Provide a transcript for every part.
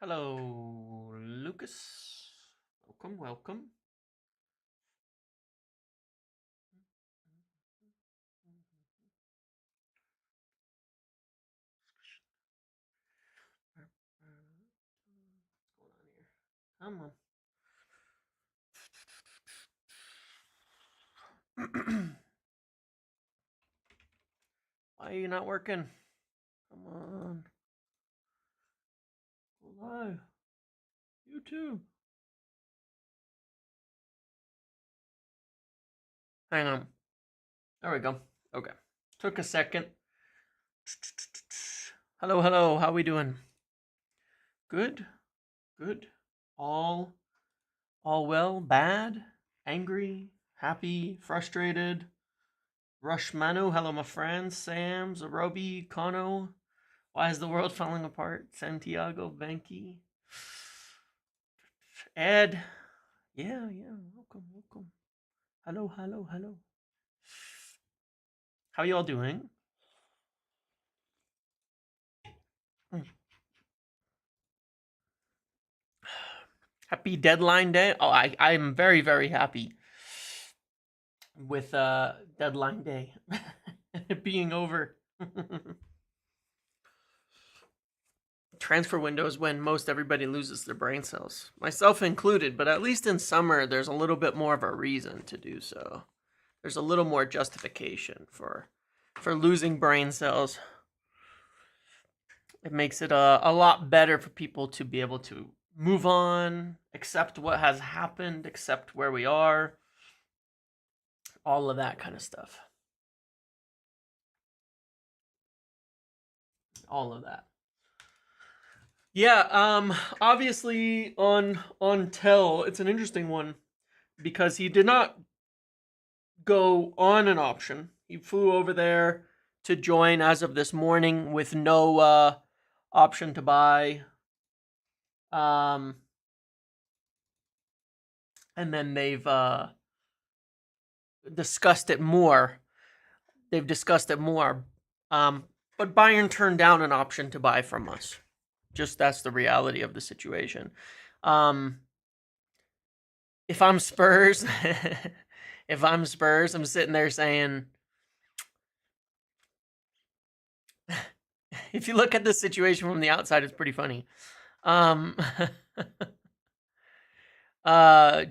Hello, Lucas. Welcome, welcome. What's going on here? Come on. Why are you not working? Come on. Go live. You too. Hang on. There we go. Okay. Took a second. Hello, hello. How we doing? Good? Good? All well? Bad? Angry? Happy? Frustrated? Rush Manu, hello my friends. Sam, Zarobi, Kano. Why is the world falling apart? Santiago, Venki. Ed. Yeah. Welcome. Hello. How you all doing? Happy deadline day. Oh, I'm very, very happy with deadline day being over. Transfer window is when most everybody loses their brain cells, myself included, but at least in summer there's a little bit more of a reason to do so. There's a little more justification for losing brain cells. It makes it a lot better for people to be able to move on, accept what has happened, accept where we are, all of that kind of stuff. All of that. Yeah, obviously on Tel, it's an interesting one because he did not go on an option. He flew over there to join as of this morning with no option to buy. And then they've discussed it more. But Bayern turned down an option to buy from us. Just that's the reality of the situation. If I'm Spurs, I'm sitting there saying, if you look at the situation from the outside, it's pretty funny.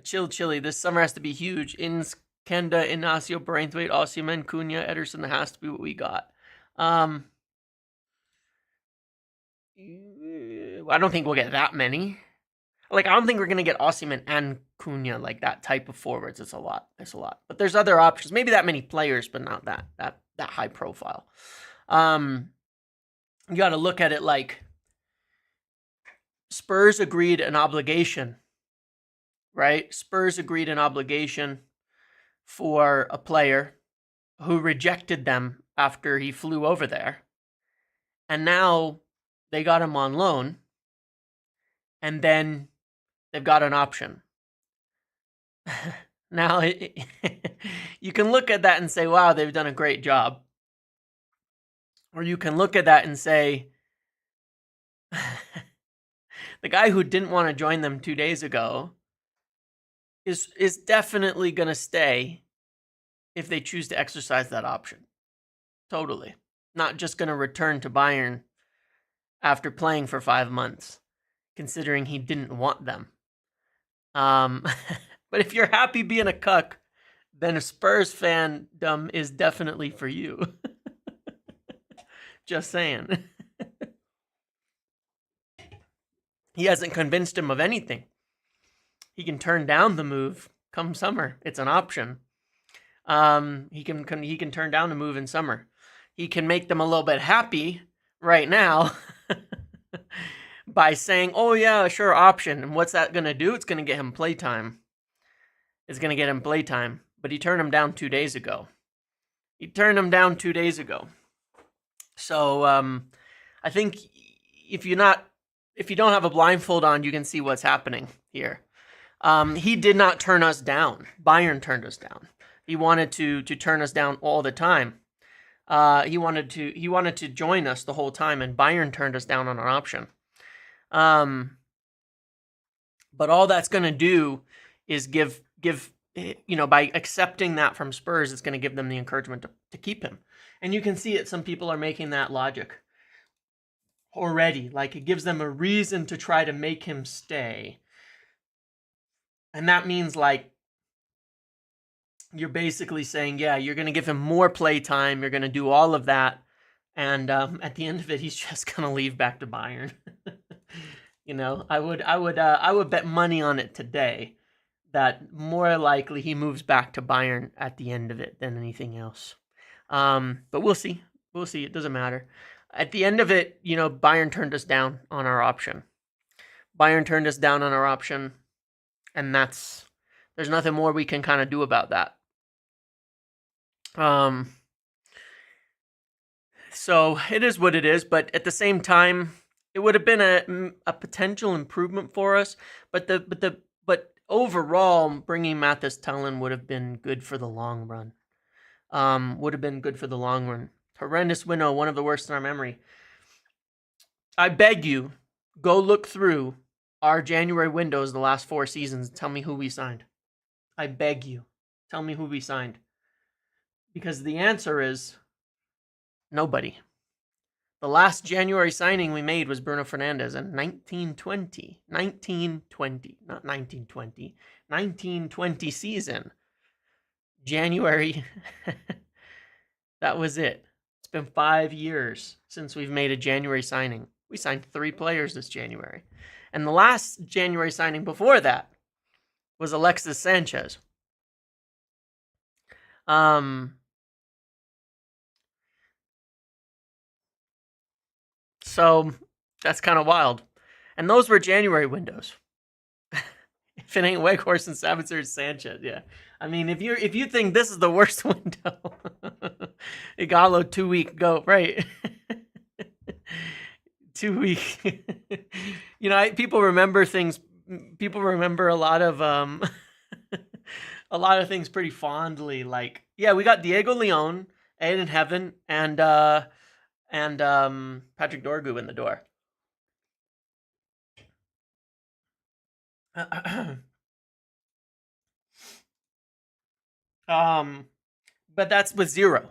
Chili, this summer has to be huge. Kenda, Inacio, Braithwaite, Osimhen, Cunha, Ederson, that has to be what we got. I don't think we'll get that many. I don't think we're going to get Osimhen and Cunha, that type of forwards. It's a lot. But there's other options. Maybe that many players, but not that high profile. You got to look at it like Spurs agreed an obligation, right? Spurs agreed an obligation for a player who rejected them after he flew over there. And now they got him on loan. And then they've got an option. Now, you can look at that and say, wow, they've done a great job. Or you can look at that and say, the guy who didn't want to join them 2 days ago is definitely going to stay if they choose to exercise that option. Totally. Not just going to return to Bayern after playing for 5 months, considering he didn't want them. But if you're happy being a cuck, then a Spurs fandom is definitely for you. Just saying. He hasn't convinced him of anything. He can turn down the move come summer. It's an option. He can turn down the move in summer. He can make them a little bit happy right now by saying, oh yeah, sure, option. And what's that going to do? It's going to get him playtime. But he turned him down 2 days ago. So I think if you don't have a blindfold on, you can see what's happening here. He did not turn us down. Bayern turned us down. He wanted to turn us down all the time. He wanted to join us the whole time, and Bayern turned us down on an option. But all that's going to do is give by accepting that from Spurs, it's going to give them the encouragement to keep him. And you can see it. Some people are making that logic already. Like, it gives them a reason to try to make him stay. And that means, like, you're basically saying, yeah, you're going to give him more play time. You're going to do all of that. And at the end of it, he's just going to leave back to Bayern. I would bet money on it today that more likely he moves back to Bayern at the end of it than anything else. But we'll see. We'll see. It doesn't matter. At the end of it, Bayern turned us down on our option. And there's nothing more we can kind of do about that. So it is what it is, but at the same time, it would have been a potential improvement for us. But overall, bringing Mathys Tel in would have been good for the long run. Horrendous window, one of the worst in our memory. I beg you, go look through our January windows the last 4 seasons and tell me who we signed. I beg you, tell me who we signed. Because the answer is nobody. The last January signing we made was Bruno Fernandes in 1920 season. January. That was it. It's been 5 years since we've made a January signing. We signed 3 players this January. And the last January signing before that was Alexis Sanchez. So that's kind of wild. And those were January windows. If it ain't Weghorst and Savitzer, it's Sanchez. Yeah. I mean, if you think this is the worst window, Igalo 2 week go, right? 2 week. People remember things. People remember a lot of things pretty fondly. Like, yeah, we got Diego Leon, Aiden Heaven, and Patrick Dorgu in the door. But that's with 0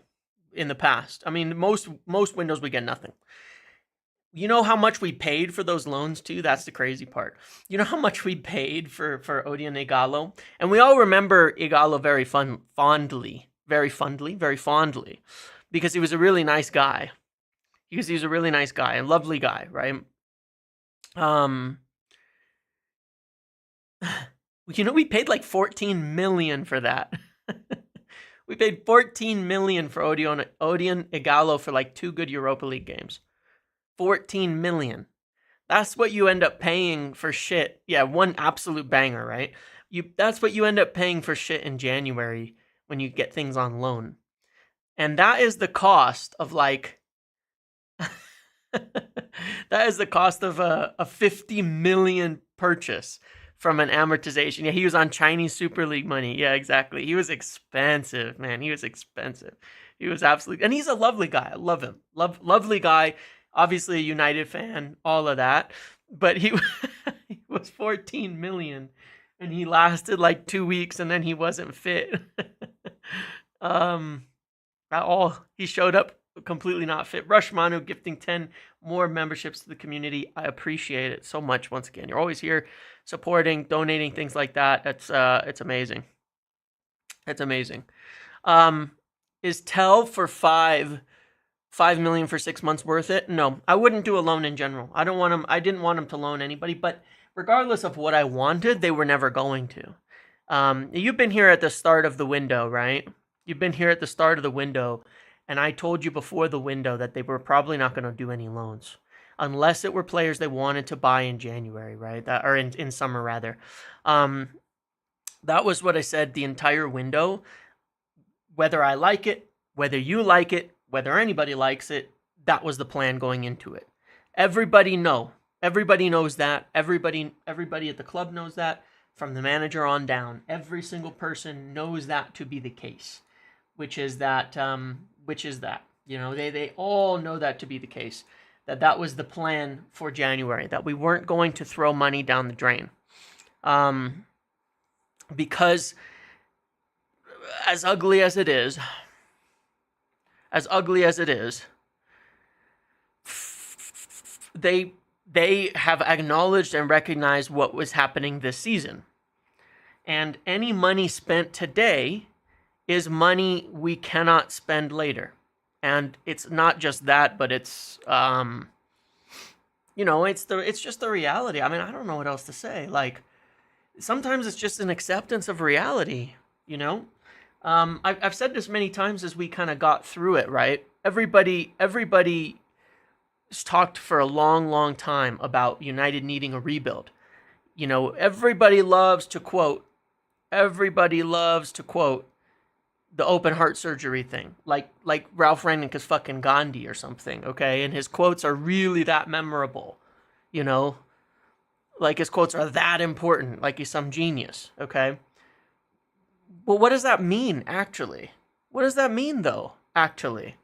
in the past. I mean, most windows we get nothing. You know how much we paid for those loans too? That's the crazy part. You know how much we paid for Odion Igalo? And we all remember Igalo very fondly, because he was a really nice guy. He's a really nice guy, a lovely guy, right? We paid like 14 million for that. We paid 14 million for Odion Igalo for like 2 good Europa League games. 14 million. That's what you end up paying for shit. Yeah, one absolute banger, right? That's what you end up paying for shit in January when you get things on loan. And that is the cost of like that is the cost of a 50 million purchase from an amortization. Yeah, he was on Chinese Super League money. Yeah, exactly. He was expensive, man. He was expensive. He was absolutely, and he's a lovely guy. I love him. Lovely guy. Obviously a United fan, all of that. But he was 14 million and he lasted like 2 weeks and then he wasn't fit. He showed up completely not fit. Rush Manu gifting 10 more memberships to the community. I appreciate it so much. Once again, you're always here supporting, donating, things like that. It's amazing. It's amazing. Is Tel for 5 million for 6 months worth it? No, I wouldn't do a loan in general. I didn't want him to loan anybody, but regardless of what I wanted, they were never going to. You've been here at the start of the window, right? You've been here at the start of the window. And I told you before the window that they were probably not going to do any loans unless it were players they wanted to buy in January, right? Or in summer, rather. That was what I said the entire window. Whether I like it, whether you like it, whether anybody likes it, that was the plan going into it. Everybody knows that. Everybody at the club knows that. From the manager on down, every single person knows that to be the case, which is that. They all know that to be the case, that was the plan for January, that we weren't going to throw money down the drain. Because as ugly as it is, they have acknowledged and recognized what was happening this season. And any money spent today is money we cannot spend later. And it's not just that, but it's it's just the reality. I mean, I don't know what else to say. Like, sometimes it's just an acceptance of reality, you know? I've said this many times as we kind of got through it, right? Everybody's talked for a long, long time about United needing a rebuild. You know, everybody loves to quote the open heart surgery thing, like Ralph Rangnick's fucking Gandhi or something, okay? And his quotes are really that memorable, you know? Like, his quotes are that important, like he's some genius, okay? Well, what does that mean, actually? What does that mean, though, actually?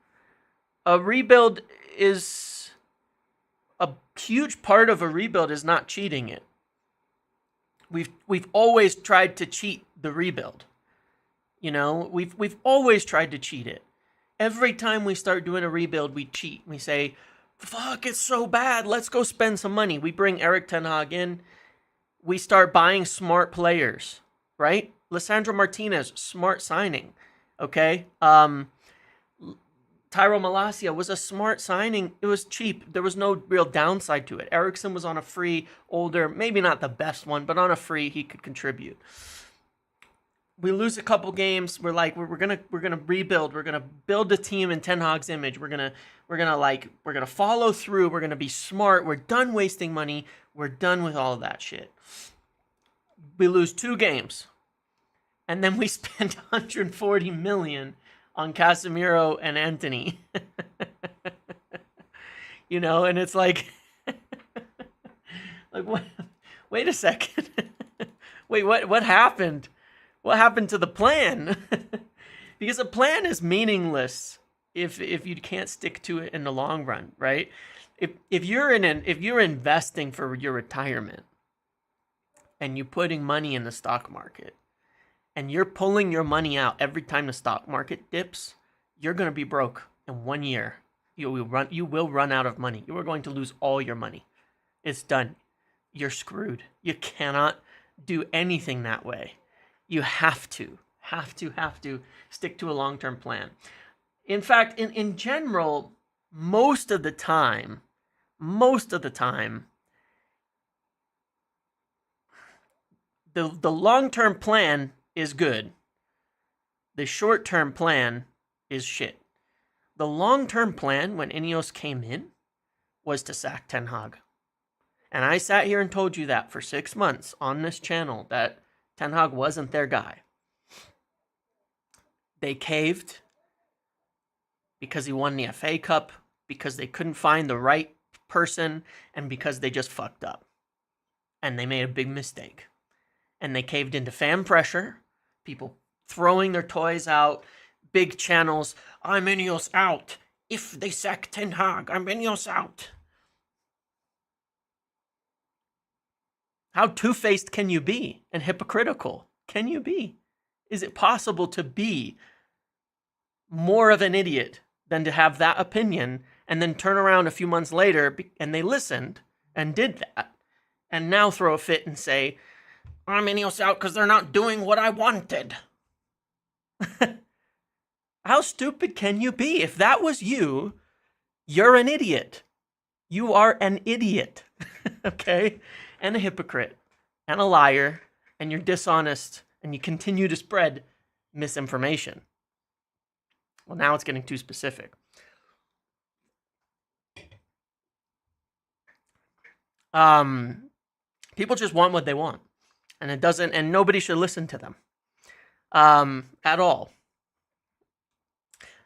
A rebuild is... a huge part of a rebuild is not cheating it. We've always tried to cheat the rebuild. You know, we've always tried to cheat it. Every time we start doing a rebuild, we cheat. We say, fuck, it's so bad. Let's go spend some money. We bring Erik ten Hag in. We start buying smart players, right? Lisandro Martinez, smart signing, okay? Tyro Malacia was a smart signing. It was cheap. There was no real downside to it. Eriksson was on a free, older, maybe not the best one, but on a free, he could contribute. We lose a couple games. We're like, we're gonna rebuild. We're gonna build a team in Ten Hag's image. We're gonna follow through. We're gonna be smart. We're done wasting money. We're done with all of that shit. We lose 2 games, and then we spend 140 million on Casemiro and Anthony. You know, and it's like, like, what? Wait a second. Wait, what happened? What happened to the plan? Because a plan is meaningless if you can't stick to it in the long run, right? If you're investing for your retirement and you're putting money in the stock market and you're pulling your money out every time the stock market dips, you're going to be broke in 1 year. You will run out of money. You are going to lose all your money. It's done. You're screwed. You cannot do anything that way. You have to stick to a long-term plan. In fact, in general, most of the time, the long-term plan is good. The short-term plan is shit. The long-term plan, when Ineos came in, was to sack Ten Hag. And I sat here and told you that for 6 months on this channel, that Ten Hag wasn't their guy. They caved because he won the FA Cup, because they couldn't find the right person, and because they just fucked up. And they made a big mistake. And they caved into fan pressure, people throwing their toys out, big channels, I'm Ineos out. If they sack Ten Hag, I'm Ineos out. How two-faced can you be and hypocritical can you be? Is it possible to be more of an idiot than to have that opinion and then turn around a few months later and they listened and did that and now throw a fit and say, I'm Ineos out because they're not doing what I wanted? How stupid can you be? If that was you, you're an idiot. You are an idiot, okay? And a hypocrite, and a liar, and you're dishonest, and you continue to spread misinformation. Well, now it's getting too specific. People just want what they want, and nobody should listen to them, at all.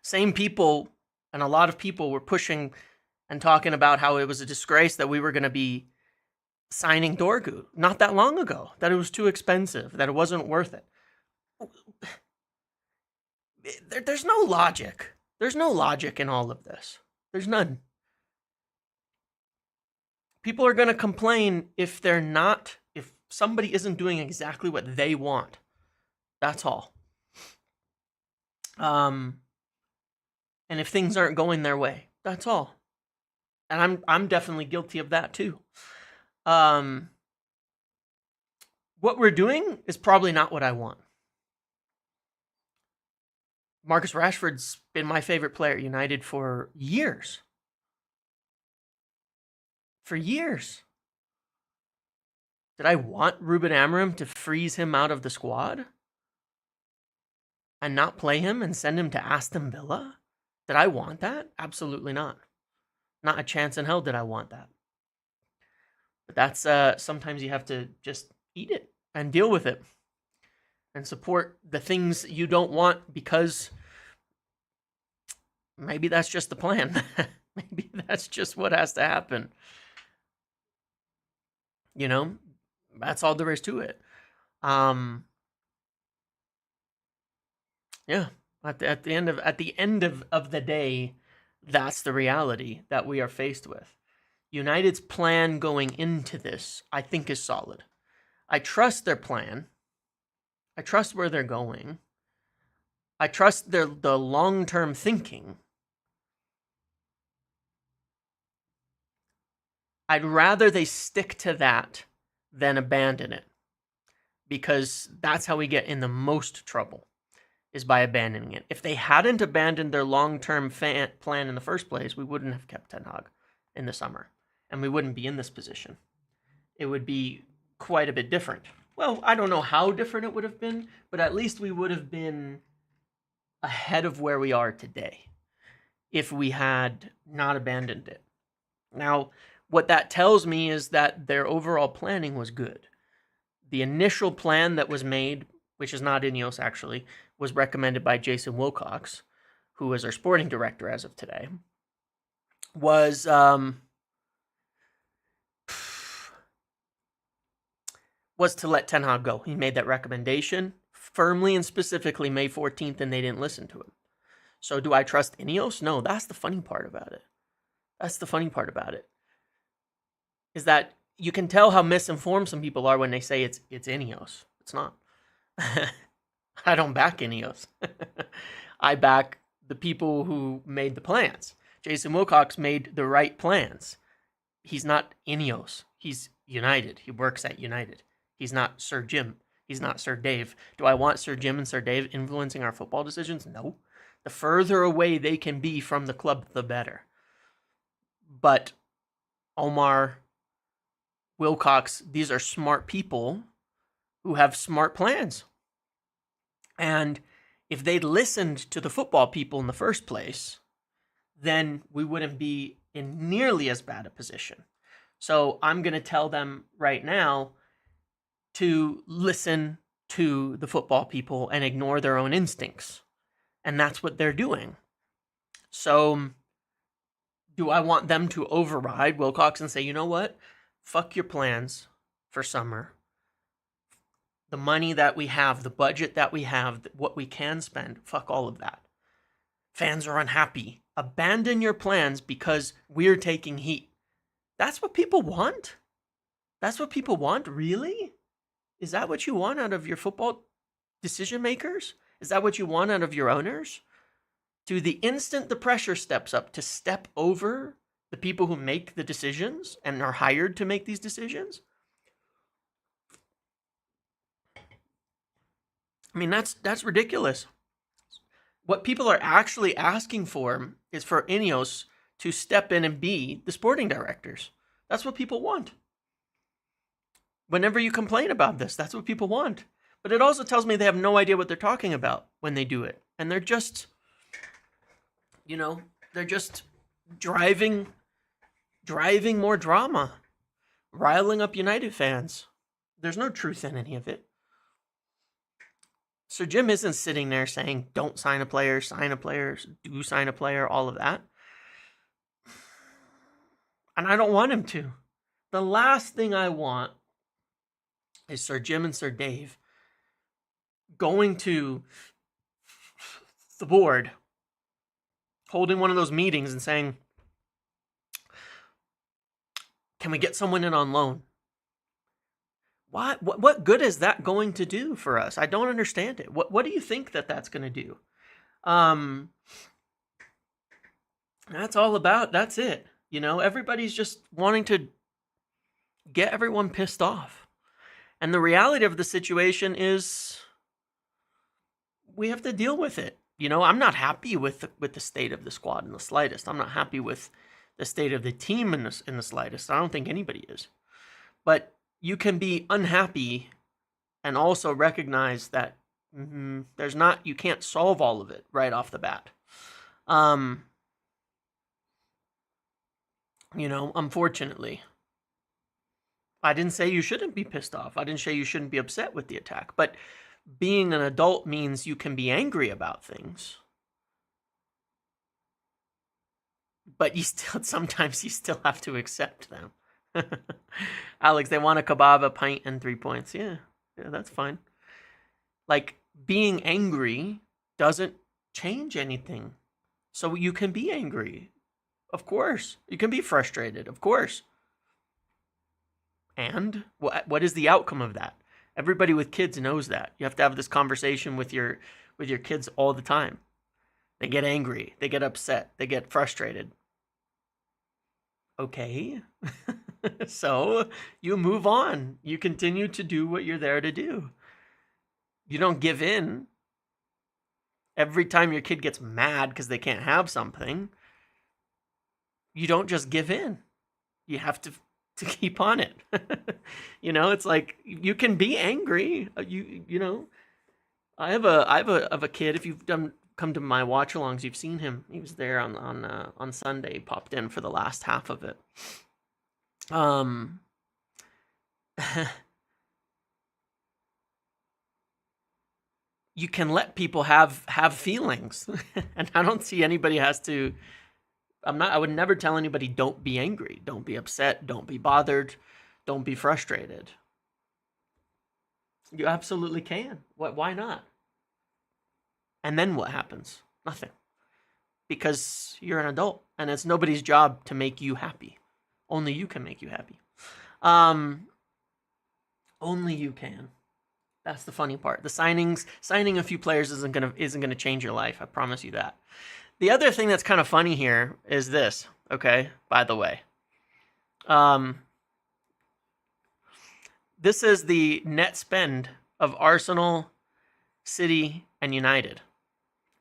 Same people, and a lot of people were pushing and talking about how it was a disgrace that we were going to be signing Dorgu not that long ago, that it was too expensive, that it wasn't worth it. There's no logic. There's no logic in all of this. There's none. People are going to complain if somebody isn't doing exactly what they want. That's all. And if things aren't going their way, that's all. And I'm definitely guilty of that too. What we're doing is probably not what I want. Marcus Rashford's been my favorite player at United for years. For years. Did I want Ruben Amorim to freeze him out of the squad and not play him and send him to Aston Villa? Did I want that? Absolutely not. Not a chance in hell did I want that. But that's sometimes you have to just eat it and deal with it and support the things you don't want, because maybe that's just the plan. Maybe that's just what has to happen. You know, that's all there is to it. Yeah, at the end of the day, that's the reality that we are faced with. United's plan going into this, I think, is solid. I trust their plan. I trust where they're going. I trust the long-term thinking. I'd rather they stick to that than abandon it, because that's how we get in the most trouble, is by abandoning it. If they hadn't abandoned their long-term plan in the first place, we wouldn't have kept Ten Hag in the summer, and we wouldn't be in this position. It would be quite a bit different. Well, I don't know how different it would have been, but at least we would have been ahead of where we are today if we had not abandoned it. Now, what that tells me is that their overall planning was good. The initial plan that was made, which is not Ineos actually, was recommended by Jason Wilcox, who is our sporting director as of today, was to let Ten Hag go. He made that recommendation firmly and specifically May 14th, and they didn't listen to him. So do I trust Ineos? No, that's the funny part about it. That's the funny part about it. Is that you can tell how misinformed some people are when they say it's Ineos. It's not. I don't back Ineos. I back the people who made the plans. Jason Wilcox made the right plans. He's not Ineos. He's United. He works at United. He's not Sir Jim. He's not Sir Dave. Do I want Sir Jim and Sir Dave influencing our football decisions? No. The further away they can be from the club, the better. But Omar, Wilcox, these are smart people who have smart plans. And if they'd listened to the football people in the first place, then we wouldn't be in nearly as bad a position. So I'm going to tell them right now to listen to the football people and ignore their own instincts. And that's what they're doing. So do I want them to override Wilcox and say, you know what? Fuck your plans for summer. The money that we have, the budget that we have, what we can spend, fuck all of that. Fans are unhappy. Abandon your plans because we're taking heat. That's what people want? That's what people want? Really? Is that what you want out of your football decision makers? Is that what you want out of your owners? To the instant the pressure steps up, to step over the people who make the decisions and are hired to make these decisions? I mean, that's ridiculous. What people are actually asking for is for Ineos to step in and be the sporting directors. That's what people want. Whenever you complain about this, that's what people want. But it also tells me they have no idea what they're talking about when they do it. And they're just, they're just driving more drama, riling up United fans. There's no truth in any of it. Sir Jim isn't sitting there saying, don't sign a player, do sign a player, all of that. And I don't want him to. The last thing I want is Sir Jim and Sir Dave going to the board, holding one of those meetings and saying, can we get someone in on loan? What good is that going to do for us? I don't understand it. What do you think that's going to do? That's all about. That's it. Everybody's just wanting to get everyone pissed off. And the reality of the situation is we have to deal with it. I'm not happy with the state of the squad in the slightest. I'm not happy with the state of the team in the slightest. I don't think anybody is. But you can be unhappy and also recognize that you can't solve all of it right off the bat. Unfortunately, I didn't say you shouldn't be pissed off. I didn't say you shouldn't be upset with the attack, but being an adult means you can be angry about things. But sometimes you still have to accept them. Alex, they want a kebab, a pint, and 3 points. Yeah, that's fine. Like, being angry doesn't change anything. So you can be angry. Of course. You can be frustrated. Of course. And what is the outcome of that? Everybody with kids knows that. You have to have this conversation with your kids all the time. They get angry. They get upset. They get frustrated. Okay. So you move on. You continue to do what you're there to do. You don't give in. Every time your kid gets mad because they can't have something, you don't just give in. You have to keep on it. It's like you can be angry. I have a kid. If you've come to my watch-alongs, you've seen him. He was there on Sunday. He popped in for the last half of it. You can let people have feelings, and I don't see anybody has to. I would never tell anybody don't be angry, don't be upset, don't be bothered, don't be frustrated. You absolutely can. Why not? And then what happens? Nothing. Because you're an adult, and it's nobody's job to make you happy. Only you can make you happy. Only you can. That's the funny part. Signing a few players isn't gonna change your life. I promise you that. The other thing that's kind of funny here is this. Okay, by the way, this is the net spend of Arsenal, City, and United.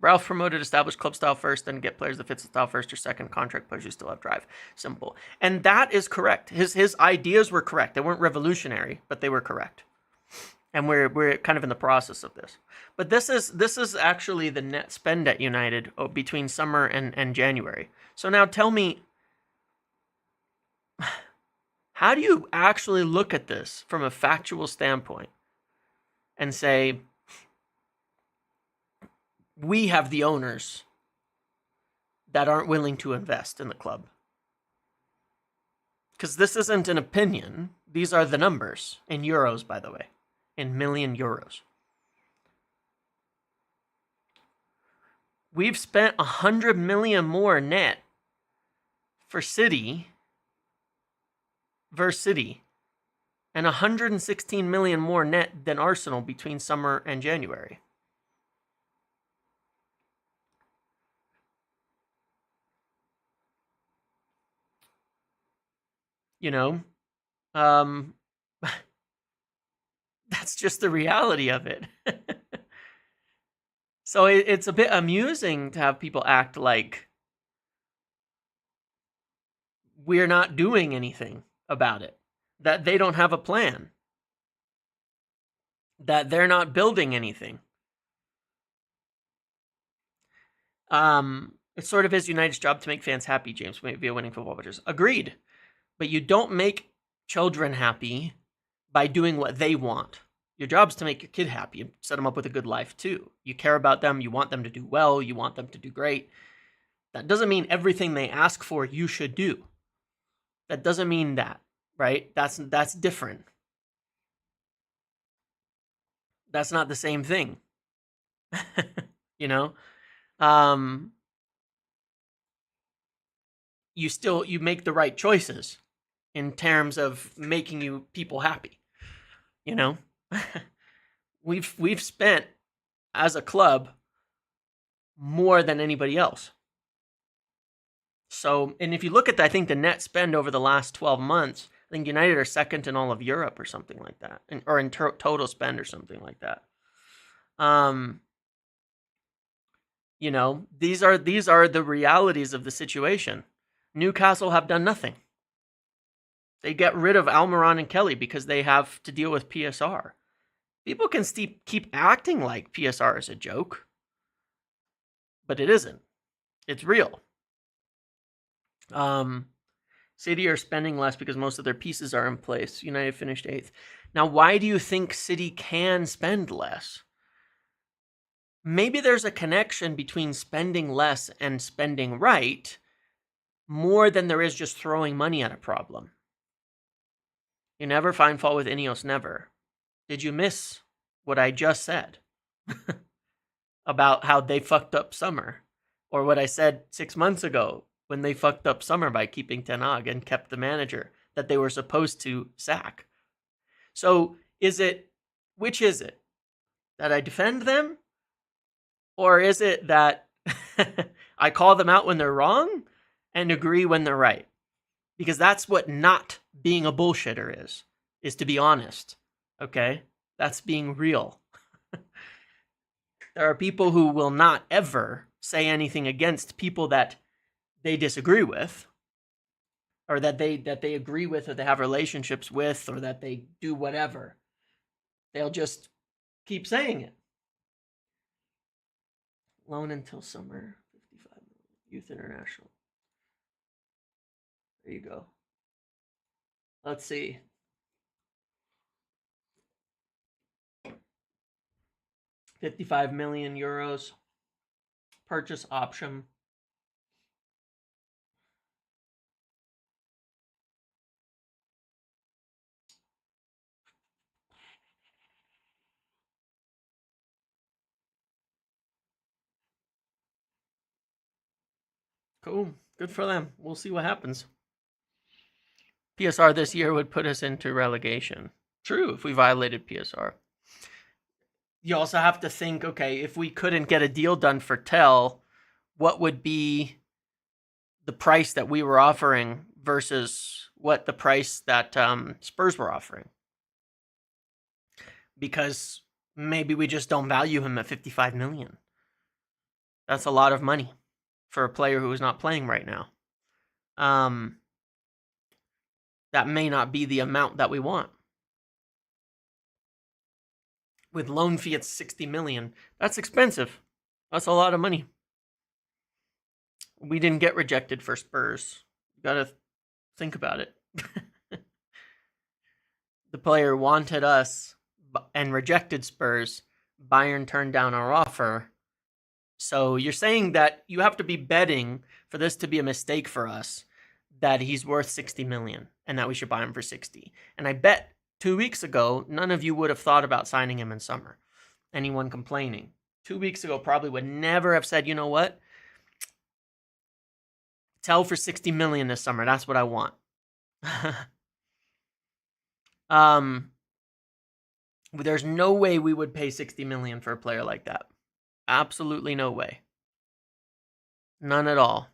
Ralph promoted established club style first, then get players that fit the style first or second. Contract players who still have drive. Simple. And that is correct. His ideas were correct. They weren't revolutionary, but they were correct. And we're kind of in the process of this. But this is actually the net spend at United between summer and January. So now tell me, how do you actually look at this from a factual standpoint and say, we have the owners that aren't willing to invest in the club? Because this isn't an opinion. These are the numbers in euros, by the way, in million euros. We've spent 100 million more net for City versus City, and 116 million more net than Arsenal between summer and January. That's just the reality of it. So it's a bit amusing to have people act like we're not doing anything about it, that they don't have a plan, that they're not building anything. It's sort of is United's job to make fans happy, James, via winning football watchers. Agreed. But you don't make children happy by doing what they want. Your job's to make your kid happy and set them up with a good life too. You care about them. You want them to do well. You want them to do great. That doesn't mean everything they ask for you should do. That doesn't mean that, right? That's different. That's not the same thing. You make the right choices in terms of making people happy. You know, we've spent as a club more than anybody else. So, and if you look at, I think the net spend over the last 12 months, I think United are second in all of Europe or something like that, or in total spend or something like that. You know, these are the realities of the situation. Newcastle have done nothing. They get rid of Almiron and Kelly because they have to deal with PSR. People can keep acting like PSR is a joke, but it isn't. It's real. City are spending less because most of their pieces are in place. United finished 8th. Now, why do you think City can spend less? Maybe there's a connection between spending less and spending right more than there is just throwing money at a problem. You never find fault with Ineos, never. Did you miss what I just said about how they fucked up summer? Or what I said 6 months ago when they fucked up summer by keeping Ten Hag and kept the manager that they were supposed to sack? So which is it? That I defend them? Or is it that I call them out when they're wrong and agree when they're right? Because that's what not being a bullshitter is to be honest, okay? That's being real. There are people who will not ever say anything against people that they disagree with, or that they agree with, or they have relationships with, or that they do whatever. They'll just keep saying it. Loan until summer, 55 million. Youth International. There you go. Let's see. €55 million. Purchase option. Cool. Good for them. We'll see what happens. PSR this year would put us into relegation. True, if we violated PSR. You also have to think, okay, if we couldn't get a deal done for Tel, what would be the price that we were offering versus what the price that Spurs were offering? Because maybe we just don't value him at 55 million. That's a lot of money for a player who is not playing right now. That may not be the amount that we want. With loan fee at 60 million, that's expensive. That's a lot of money. We didn't get rejected for Spurs. You gotta think about it. The player wanted us and rejected Spurs. Bayern turned down our offer. So you're saying that you have to be betting for this to be a mistake for us, that he's worth 60 million and that we should buy him for 60. And I bet 2 weeks ago, none of you would have thought about signing him in summer. Anyone complaining 2 weeks ago probably would never have said, you know what? Tel for 60 million this summer. That's what I want. There's no way we would pay 60 million for a player like that. Absolutely no way. None at all.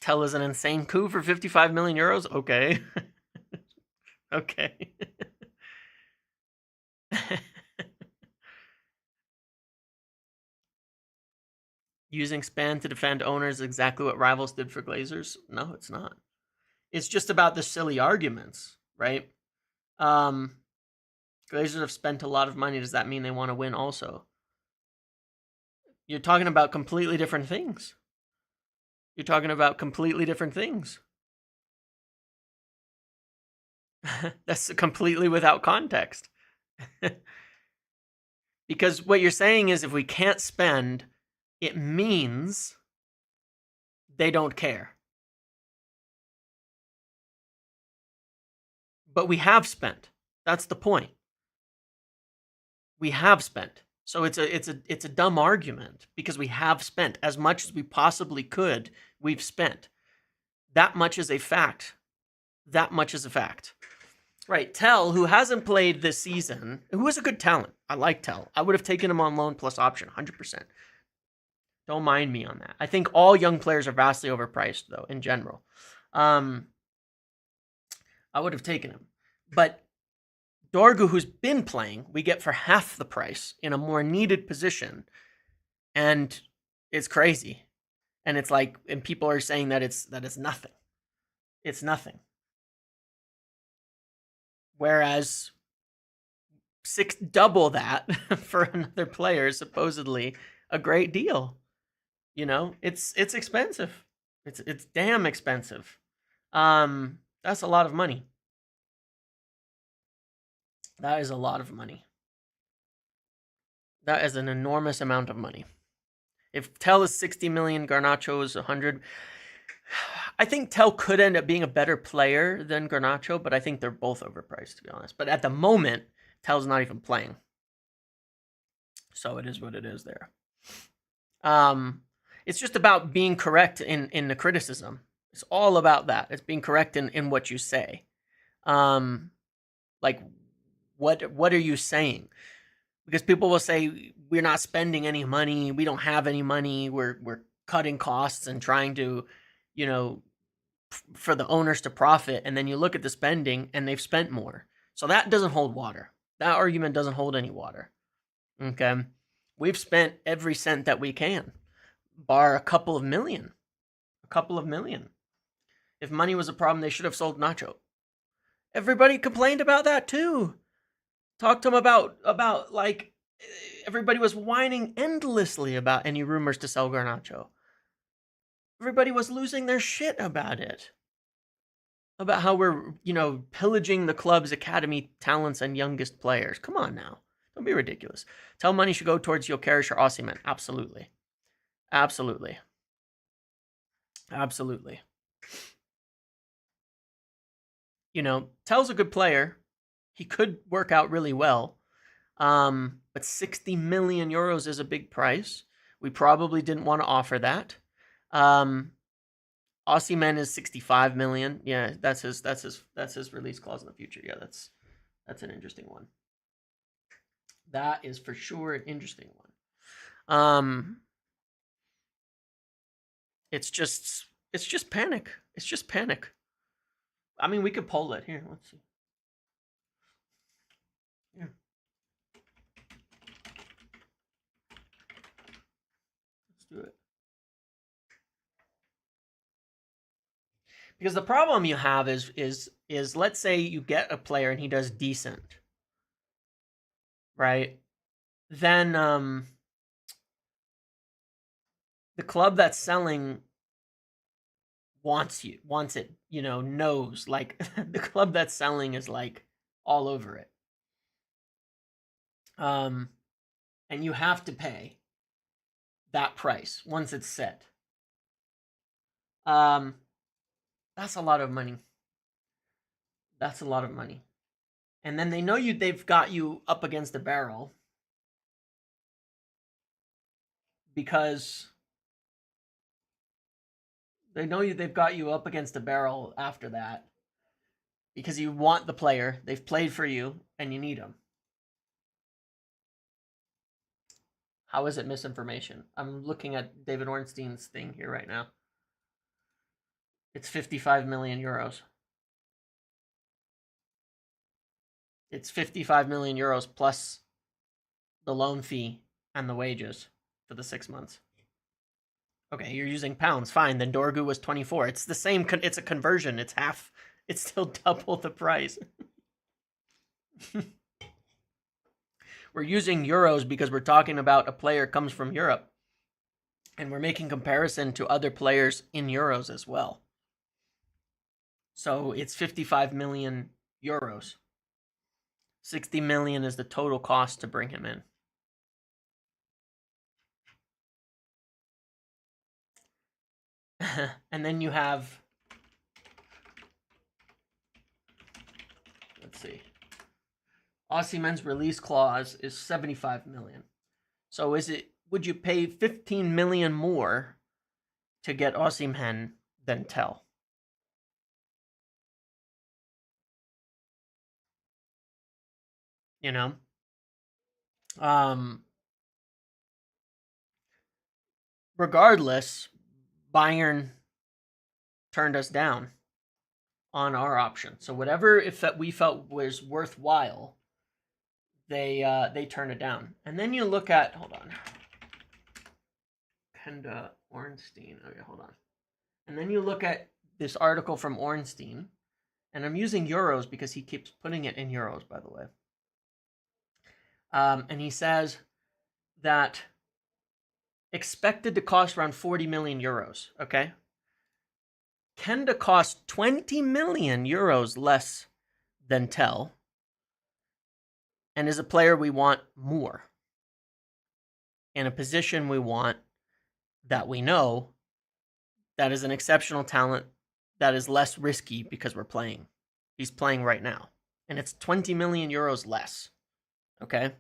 Tel is an insane coup for 55 million euros? Okay. Okay. Using span to defend owners is exactly what rivals did for Glazers? No, it's not. It's just about the silly arguments, right? Glazers have spent a lot of money. Does that mean they want to win also? You're talking about completely different things. You're talking about completely different things. That's completely without context. Because what you're saying is if we can't spend, it means they don't care. But we have spent. That's the point. We have spent. So it's a dumb argument because we have spent as much as we possibly could. We've spent. That much is a fact. That much is a fact. Right, Tel, who hasn't played this season, who is a good talent. I like Tel. I would have taken him on loan plus option, 100%. Don't mind me on that. I think all young players are vastly overpriced, though, in general. I would have taken him. But Dorgu, who's been playing, we get for half the price in a more needed position. And it's crazy. And it's like, and people are saying that it's nothing. It's nothing. Whereas double that for another player is supposedly a great deal. You know, it's expensive. It's damn expensive. That's a lot of money. That is a lot of money. That is an enormous amount of money. If Tel is 60 million, Garnacho is 100. I think Tel could end up being a better player than Garnacho, but I think they're both overpriced, to be honest. But at the moment, Tel's not even playing. So it is what it is there. It's just about being correct in the criticism. It's all about that. It's being correct in what you say. Like, what are you saying? Because people will say, we're not spending any money. We don't have any money. We're cutting costs and trying to, you know, for the owners to profit. And then you look at the spending and they've spent more. So that doesn't hold water. That argument doesn't hold any water. Okay. We've spent every cent that we can, bar a couple of million. A couple of million. If money was a problem, they should have sold Nacho. Everybody complained about that too. Talked to him about like everybody was whining endlessly about any rumors to sell Garnacho. Everybody was losing their shit about it. About how we're, you know, pillaging the club's academy talents and youngest players. Come on now. Don't be ridiculous. Tel money should go towards Gyökeres or Osimhen. Absolutely. Absolutely. Absolutely. You know, Tel's a good player. He could work out really well. But 60 million euros is a big price. We probably didn't want to offer that. Osimhen is 65 million. Yeah, that's his release clause in the future. Yeah, that's an interesting one. That is for sure an interesting one. It's just panic. It's just panic. I mean, we could poll it here. Let's see. Yeah. Let's do it. Because the problem you have is let's say you get a player and he does decent, right? Then the club that's selling wants it, you know, knows, like the club that's selling is like all over it. And you have to pay that price once it's set. That's a lot of money. That's a lot of money. And then they know they've got you up against the barrel because they know they've got you up against the barrel after that because you want the player, they've played for you, and you need them. How is it misinformation? I'm looking at David Ornstein's thing here right now. It's 55 million euros. It's 55 million euros plus the loan fee and the wages for the 6 months. Okay, you're using pounds. Fine. Then Dorgu was 24. It's the same. It's a conversion. It's half. It's still double the price. We're using euros because we're talking about a player comes from Europe. And we're making comparison to other players in euros as well. So it's 55 million euros. 60 million is the total cost to bring him in. And then you have, let's see, Osimhen's release clause is 75 million. So would you pay 15 million more to get Osimhen than Tel? you know. Regardless, Bayern turned us down on our option. So whatever if that we felt was worthwhile, they turn it down. And then you look at, hold on, Kenda Ornstein. Okay, hold on. And then you look at this article from Ornstein, and I'm using euros because he keeps putting it in euros, by the way. And he says that expected to cost around 40 million euros. Okay. Kenda costs 20 million euros less than Tel, and is a player we want more, in a position we want that we know that is an exceptional talent that is less risky because we're playing. He's playing right now, and it's 20 million euros less. Okay.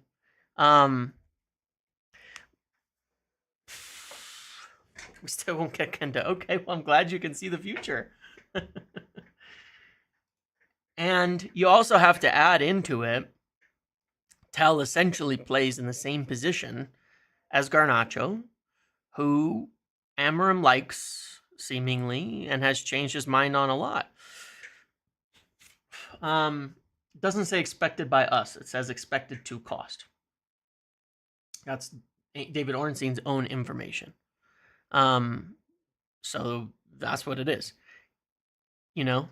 We still won't get Kenda. Okay, well, I'm glad you can see the future. And you also have to add into it, Tel essentially plays in the same position as Garnacho, who Amorim likes, seemingly, and has changed his mind on a lot. It doesn't say expected by us. It says expected to cost. That's David Ornstein's own information. So that's what it is. You know,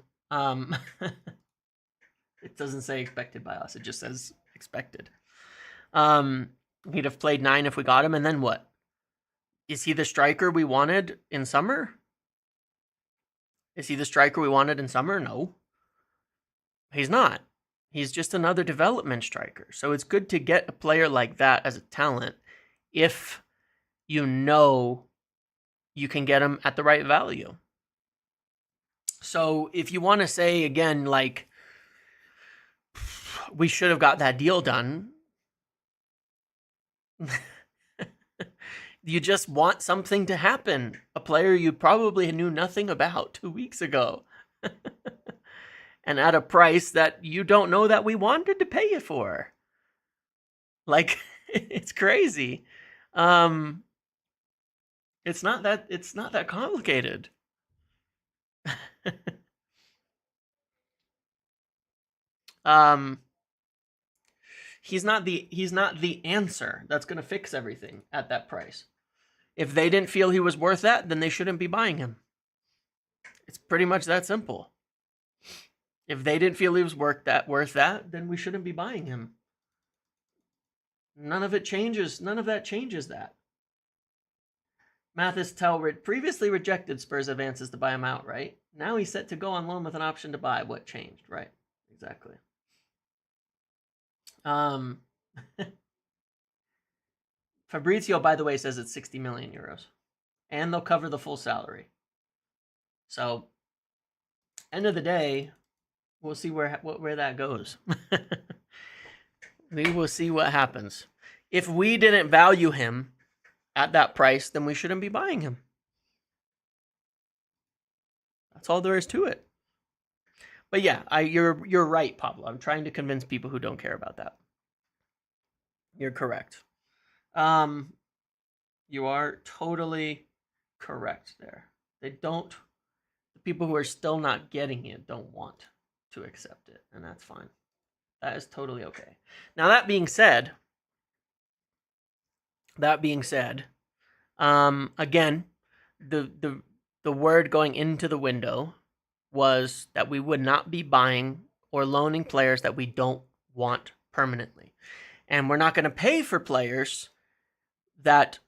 it doesn't say expected by us. It just says expected. He'd have played 9 if we got him, and then what? Is he the striker we wanted in summer? Is he the striker we wanted in summer? No. He's not. He's just another development striker. So it's good to get a player like that as a talent if you know you can get him at the right value. So if you want to say, again, like, we should have got that deal done, you just want something to happen. A player you probably knew nothing about 2 weeks ago. And at a price that you don't know that we wanted to pay it for. Like, it's crazy. It's not that complicated. He's not the answer that's going to fix everything at that price. If they didn't feel he was worth that, then they shouldn't be buying him. It's pretty much that simple. If they didn't feel he was worth that, then we shouldn't be buying him. None of that changes that. Mathys Tel previously rejected Spurs advances to buy him out, right? Now he's set to go on loan with an option to buy. What changed? Right. Exactly. Fabrizio, by the way, says it's 60 million euros. And they'll cover the full salary. So, end of the day, we'll see where that goes. We will see what happens. If we didn't value him at that price, then we shouldn't be buying him. That's all there is to it. But yeah, you're right, Pablo. I'm trying to convince people who don't care about that. You're correct. You are totally correct there. The people who are still not getting it don't want to accept it, and that's fine. That is totally okay. Now, that being said, again, the word going into the window was that we would not be buying or loaning players that we don't want permanently. And we're not going to pay for players that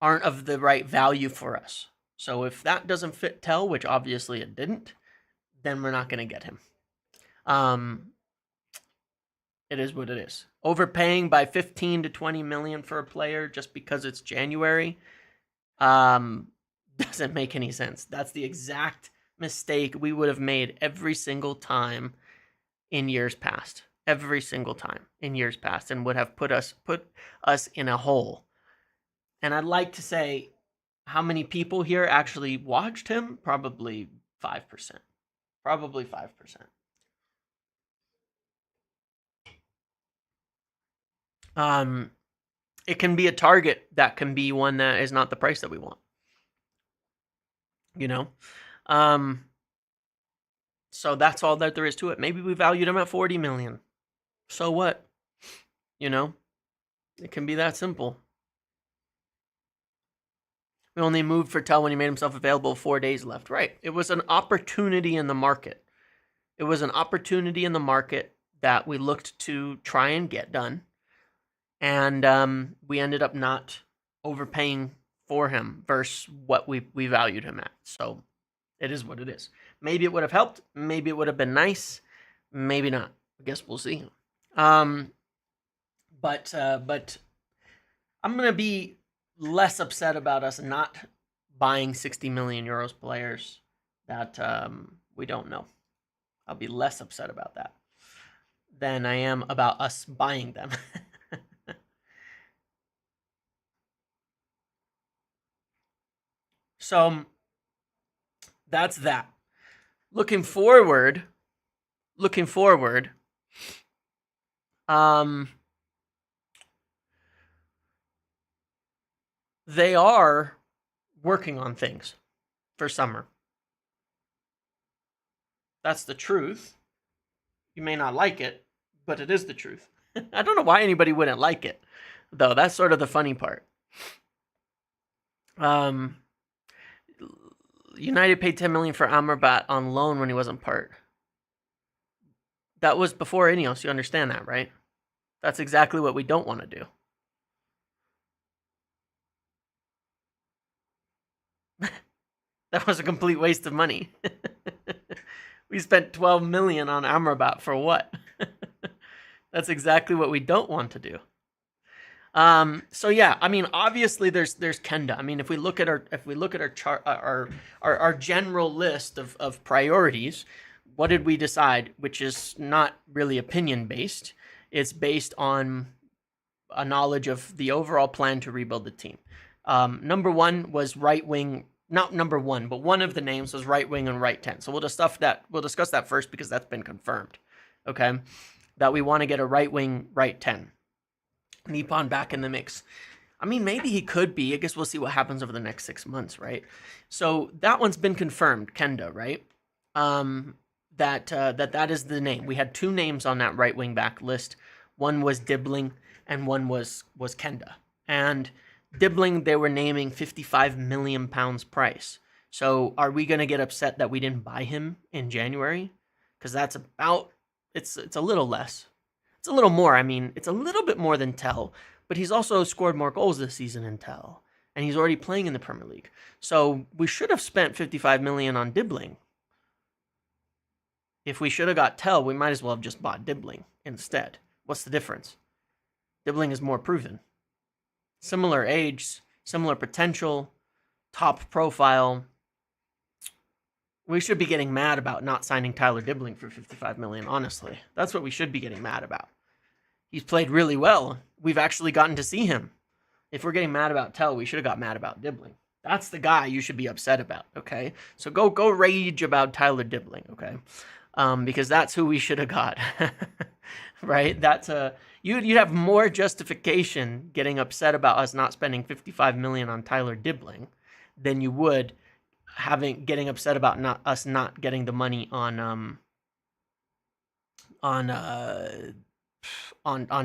aren't of the right value for us. So if that doesn't fit Tel, which obviously it didn't, then we're not going to get him. It is what it is. Overpaying by 15 to 20 million for a player just because it's January doesn't make any sense. That's the exact mistake we would have made every single time in years past. Every single time in years past, and would have put us in a hole. And I'd like to say how many people here actually watched him? Probably 5%. Probably 5%. It can be a target that can be one that is not the price that we want. You know? So that's all that there is to it. Maybe we valued him at 40 million. So what? You know? It can be that simple. We only moved for Tel when he made himself available 4 days left. Right. It was an opportunity in the market. It was an opportunity in the market that we looked to try and get done. And we ended up not overpaying for him versus what we valued him at. So it is what it is. Maybe it would have helped. Maybe it would have been nice. Maybe not. I guess we'll see. But I'm going to be less upset about us not buying 60 million euros players that we don't know. I'll be less upset about that than I am about us buying them. So that's that. Looking forward, they are working on things for summer. That's the truth. You may not like it, but it is the truth. I don't know why anybody wouldn't like it, though. That's sort of the funny part. United paid 10 million for Amrabat on loan when he wasn't part. That was before Ineos. You understand that, right? That's exactly what we don't want to do. That was a complete waste of money. We spent 12 million on Amrabat for what? That's exactly what we don't want to do. So yeah, I mean, obviously there's Kenda. I mean, if we look at our chart, our general list of priorities, what did we decide? Which is not really opinion based. It's based on a knowledge of the overall plan to rebuild the team. Number one was right wing. Not number one, but one of the names was right wing and right 10. So we'll discuss that first because that's been confirmed. Okay, that we want to get a right wing, right 10. Nippon back in the mix. I mean, maybe he could be. I guess we'll see what happens over the next 6 months, right? So that one's been confirmed, Kenda, right? That is the name. We had 2 names on that right wing back list. One was Dibbling and one was Kenda. And Dibbling, they were naming 55 million pounds price. So are we going to get upset that we didn't buy him in January? Because that's about, it's a little less. It's a little more. I mean, it's a little bit more than Tel, but he's also scored more goals this season than Tel, and he's already playing in the Premier League. So we should have spent 55 million on Dibbling. If we should have got Tel, we might as well have just bought Dibbling instead. What's the difference? Dibbling is more proven. Similar age, similar potential, top profile. We should be getting mad about not signing Tyler Dibbling for 55 million, honestly. That's what we should be getting mad about. He's played really well. We've actually gotten to see him. If we're getting mad about Tel, we should have got mad about Dibbling. That's the guy you should be upset about, okay? So go rage about Tyler Dibbling, okay? Because that's who we should have got, right? That's you'd have more justification getting upset about us not spending 55 million on Tyler Dibbling than you would getting upset about us not getting the money on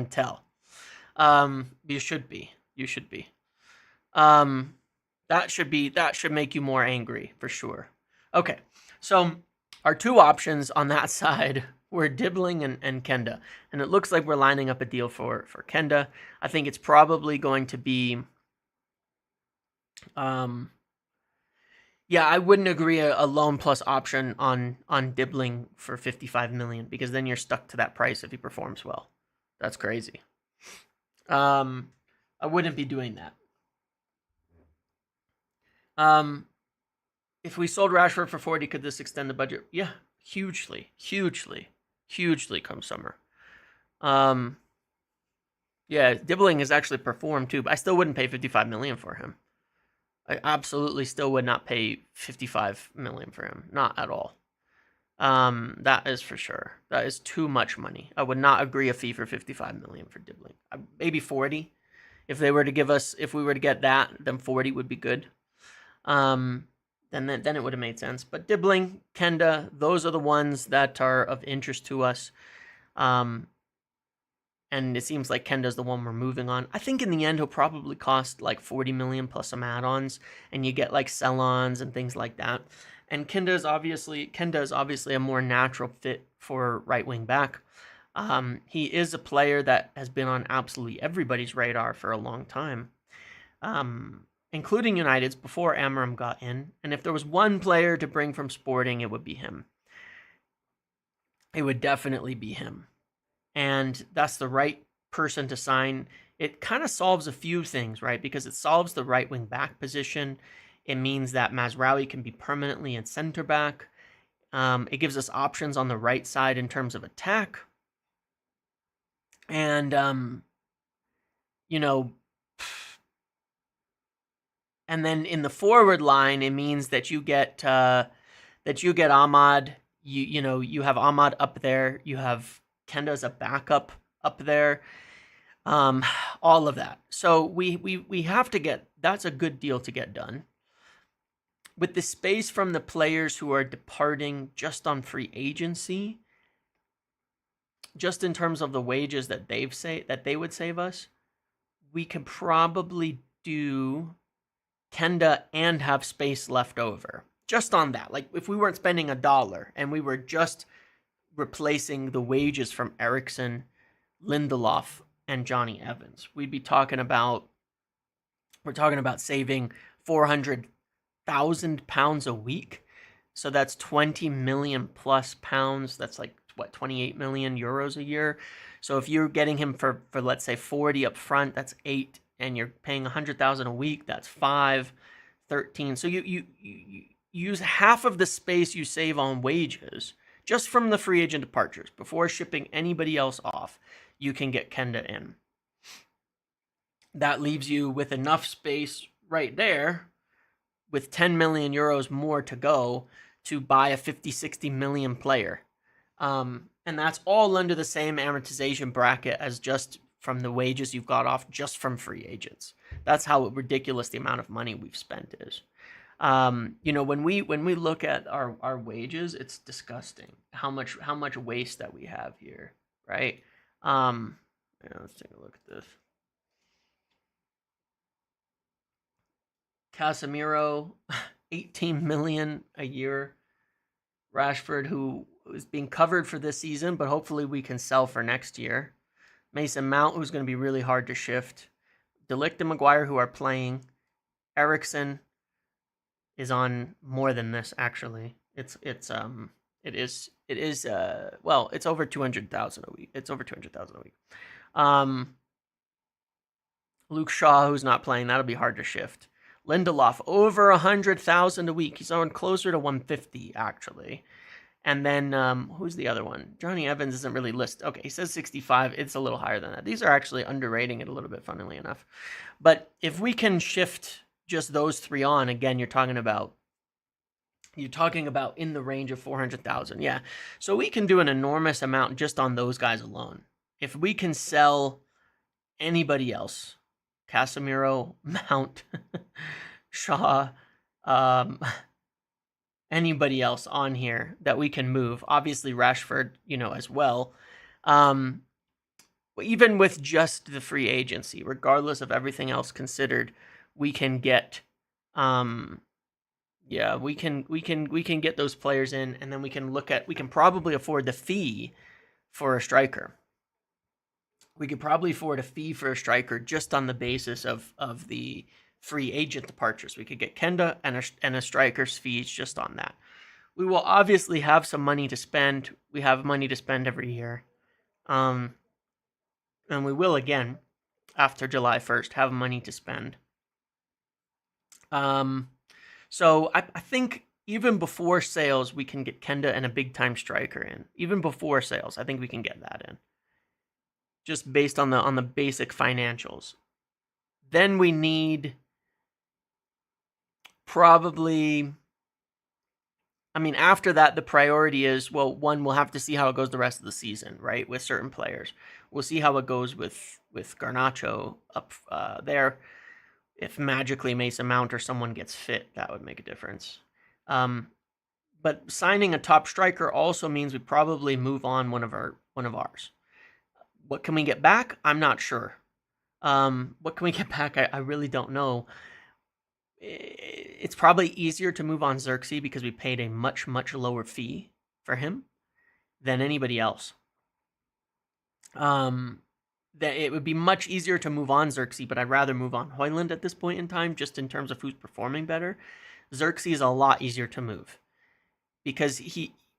Tel. You should be. That should make you more angry for sure. Okay, so our 2 options on that side were Dibbling and Kenda, and it looks like we're lining up a deal for Kenda. I think it's probably going to be yeah, I wouldn't agree a loan plus option on Dibbling for 55 million because then you're stuck to that price if he performs well. That's crazy. I wouldn't be doing that. If we sold Rashford for 40, could this extend the budget? Yeah, hugely come summer. Yeah, Dibbling has actually performed too, but I still wouldn't pay 55 million for him. I absolutely still would not pay 55 million for him. Not at all. That is for sure. That is too much money. I would not agree a fee for 55 million for Dibbling. Maybe 40. If we were to get that, then 40 would be good. Then it would have made sense. But Dibbling, Kenda, those are the ones that are of interest to us. And it seems like Kenda's the one we're moving on. I think in the end he'll probably cost like 40 million plus some add-ons, and you get like sell-ons and things like that. And Kenda is obviously a more natural fit for right wing back. He is a player that has been on absolutely everybody's radar for a long time, including United's before Amorim got in. And if there was one player to bring from Sporting, it would be him. It would definitely be him. And that's the right person to sign. It kind of solves a few things, right? Because it solves the right wing back position. It means that Mazraoui can be permanently in center back. It gives us options on the right side in terms of attack. And, and then in the forward line, it means that you get Ahmad. You have Ahmad up there. You have Kenda as a backup up there. All of that. So we have to get, that's a good deal to get done. With the space from the players who are departing just on free agency, just in terms of the wages that they would save us, we could probably do Kenda and have space left over. Just on that. Like if we weren't spending $1 and we were just replacing the wages from Eriksson, Lindelof, and Johnny Evans, we're talking about saving 400,000 pounds a week. So that's 20 million plus pounds. That's like, 28 million euros a year. So if you're getting him for let's say 40 up front, that's 8, and you're paying 100,000 a week, that's 5, 13. So you use half of the space you save on wages just from the free agent departures before shipping anybody else off. You can get Kenda in. That leaves you with enough space right there with 10 million euros more to go to buy a 50-60 million player. And that's all under the same amortization bracket as just from the wages you've got off just from free agents. That's how ridiculous the amount of money we've spent is. When we look at our wages, it's disgusting how much waste that we have here, right? Let's take a look at this. Casemiro, 18 million a year. Rashford, who is being covered for this season, but hopefully we can sell for next year. Mason Mount, who's going to be really hard to shift. De Ligt and Maguire, who are playing. Eriksson is on more than this, actually. It's over 200,000 a week. It's over 200,000 a week. Luke Shaw, who's not playing, that'll be hard to shift. Lindelof, over 100,000 a week. He's on closer to 150, actually. And then, who's the other one? Johnny Evans isn't really listed. Okay, he says 65. It's a little higher than that. These are actually underrating it a little bit, funnily enough. But if we can shift just those three on, again, you're talking about in the range of 400,000. Yeah. So we can do an enormous amount just on those guys alone. If we can sell anybody else, Casemiro, Mount, Shaw, anybody else on here that we can move, obviously Rashford, as well. Even with just the free agency, regardless of everything else considered, we can get, we can get those players in, and then we can probably afford the fee for a striker. We could probably afford a fee for a striker just on the basis of the free agent departures. We could get Kenda and a striker's fees just on that. We will obviously have some money to spend. We have money to spend every year. And we will again after July 1st have money to spend. So I think even before sales, we can get Kenda and a big time striker in. Even before sales, I think we can get that in. Just based on the basic financials. Then we need probably I mean, after that, the priority is, well, one, we'll have to see how it goes the rest of the season, right, with certain players. We'll see how it goes with Garnacho up there. If magically Mason Mount or someone gets fit, that would make a difference. But signing a top striker also means we probably move on one of ours. What can we get back? I'm not sure. What can we get back? I really don't know. It's probably easier to move on Xerxes because we paid a much, much lower fee for him than anybody else. That it would be much easier to move on Xerxes, but I'd rather move on Højlund at this point in time, just in terms of who's performing better. Xerxes is a lot easier to move because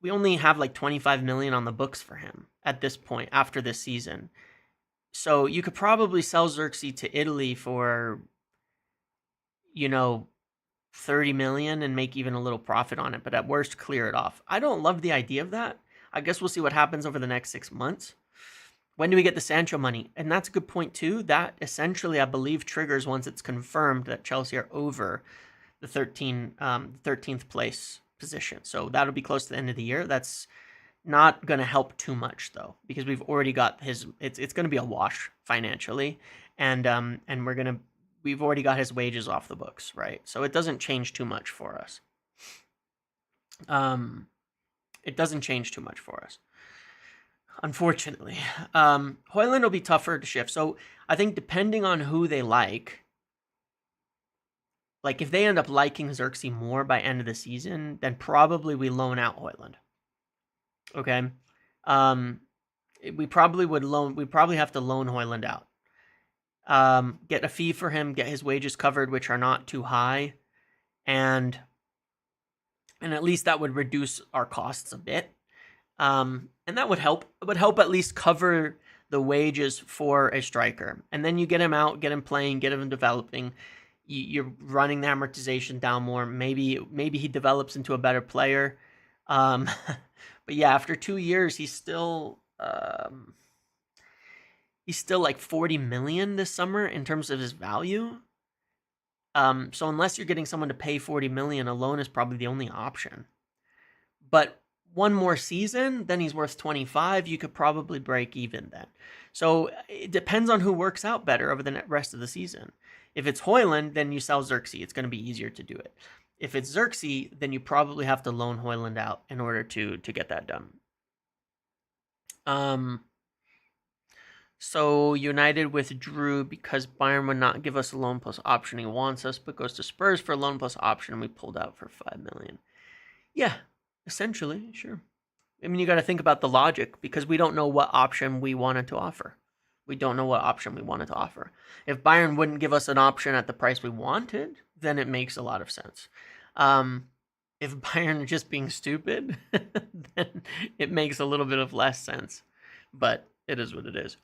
we only have like 25 million on the books for him at this point after this season. So you could probably sell Xerxes to Italy for, 30 million and make even a little profit on it, but at worst clear it off. I don't love the idea of that. I guess we'll see what happens over the next 6 months. When do we get the Sancho money? And that's a good point too. That essentially, I believe, triggers once it's confirmed that Chelsea are over the 13th place position. So that'll be close to the end of the year. That's not going to help too much though, because we've already got it's going to be a wash financially, and we've already got his wages off the books, right? So it doesn't change too much for us. It doesn't change too much for us, unfortunately. Højlund will be tougher to shift. So I think depending on who they like if they end up liking Xerxes more by end of the season, then probably we loan out Højlund. Okay. We probably have to loan Højlund out. Get a fee for him, get his wages covered, which are not too high, and at least that would reduce our costs a bit. And that would help. It would help at least cover the wages for a striker. And then you get him out, get him playing, get him developing. You're running the amortization down more. Maybe he develops into a better player. But yeah, after 2 years, he's still like 40 million this summer in terms of his value. So unless you're getting someone to pay 40 million, a loan is probably the only option. But one more season, then he's worth 25. You could probably break even then. So it depends on who works out better over the rest of the season. If it's Højlund, then you sell Xerxes. It's going to be easier to do it. If it's Xerxes, then you probably have to loan Højlund out in order to get that done. So United withdrew because Bayern would not give us a loan plus option. He wants us, but goes to Spurs for a loan plus option. And we pulled out for 5 million. Yeah, essentially, sure. I mean, you got to think about the logic because we don't know what option we wanted to offer. If Bayern wouldn't give us an option at the price we wanted, then it makes a lot of sense. If Bayern are just being stupid, then it makes a little bit of less sense. But it is what it is.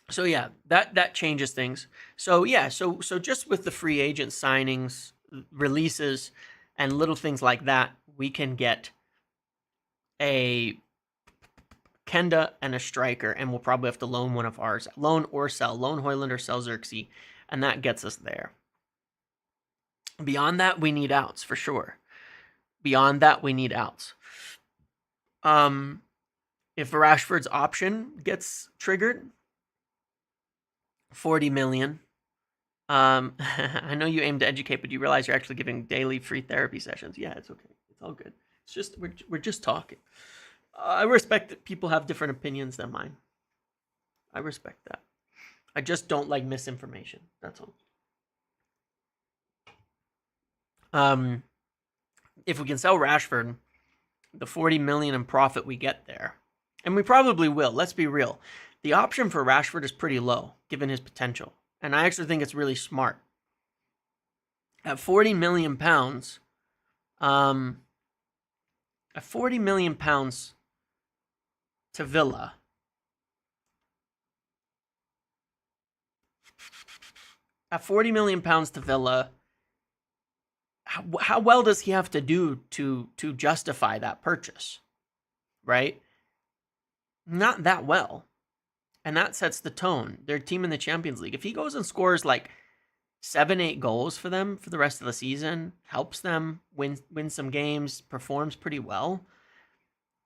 So yeah, that changes things. So yeah, so just with the free agent signings, releases, and little things like that, we can get a Kenda and a striker, and we'll probably have to loan one of ours. Loan Højlund or sell Xerxes, and that gets us there. Beyond that, we need outs, for sure. If Rashford's option gets triggered, 40 million. I know you aim to educate, but you realize you're actually giving daily free therapy sessions. Yeah, it's okay. It's all good. It's just we're just talking. I respect that people have different opinions than mine. I respect that. I just don't like misinformation. That's all. If we can sell Rashford, the 40 million in profit we get there, and we probably will. Let's be real. The option for Rashford is pretty low, given his potential. And I actually think it's really smart. At 40 million pounds, to Villa. At 40 million pounds to Villa, how well does he have to do to justify that purchase? Right? Not that well. And that sets the tone. Their team in the Champions League. If he goes and scores like 7-8 goals for them for the rest of the season, helps them win some games, performs pretty well,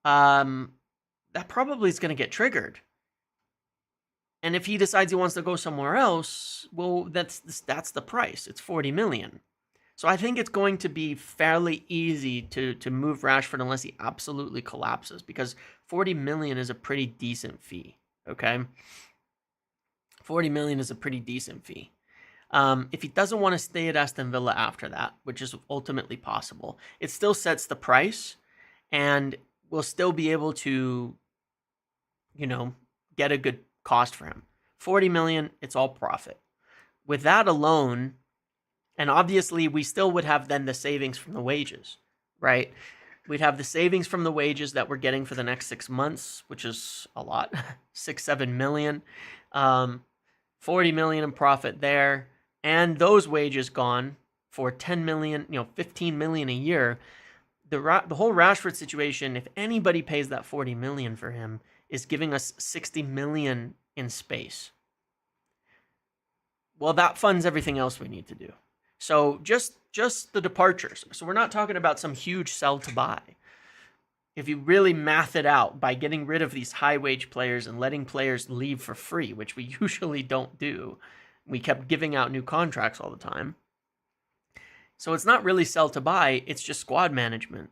that probably is going to get triggered. And if he decides he wants to go somewhere else, well, that's the price. It's 40 million. So I think it's going to be fairly easy to move Rashford unless he absolutely collapses, because 40 million is a pretty decent fee. Okay, 40 million is a pretty decent fee. If he doesn't want to stay at Aston Villa after that, which is ultimately possible, it still sets the price, and we'll still be able to, get a good cost for him. 40 million, it's all profit. With that alone, and obviously we still would have then the savings from the wages, right? We'd have the savings from the wages that we're getting for the next 6 months, which is a lot, 6-7 million, 40 million in profit there, and those wages gone for 10 million, 15 million a year. The whole Rashford situation, if anybody pays that 40 million for him, is giving us 60 million in space. Well, that funds everything else we need to do. So just the departures. So we're not talking about some huge sell to buy. If you really math it out by getting rid of these high wage players and letting players leave for free, which we usually don't do, we kept giving out new contracts all the time. So it's not really sell to buy, it's just squad management.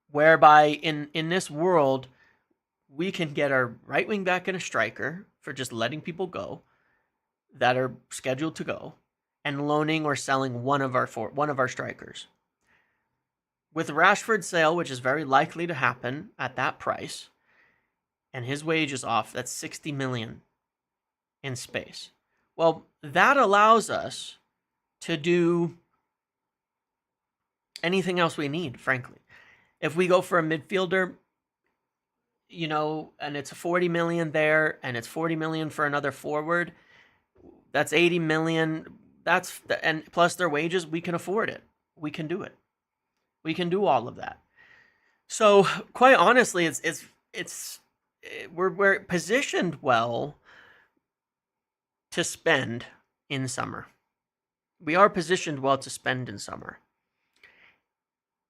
Whereby in this world, we can get our right wing back and a striker for just letting people go that are scheduled to go, and loaning or selling one of our strikers. With Rashford's sale, which is very likely to happen at that price, and his wages off, that's 60 million in space. Well, that allows us to do anything else we need, frankly. If we go for a midfielder, and it's 40 million there, and it's 40 million for another forward, that's 80 million. And plus their wages, we can afford it. We can do it. We can do all of that. So quite honestly, we're positioned well to spend in summer. We are positioned well to spend in summer.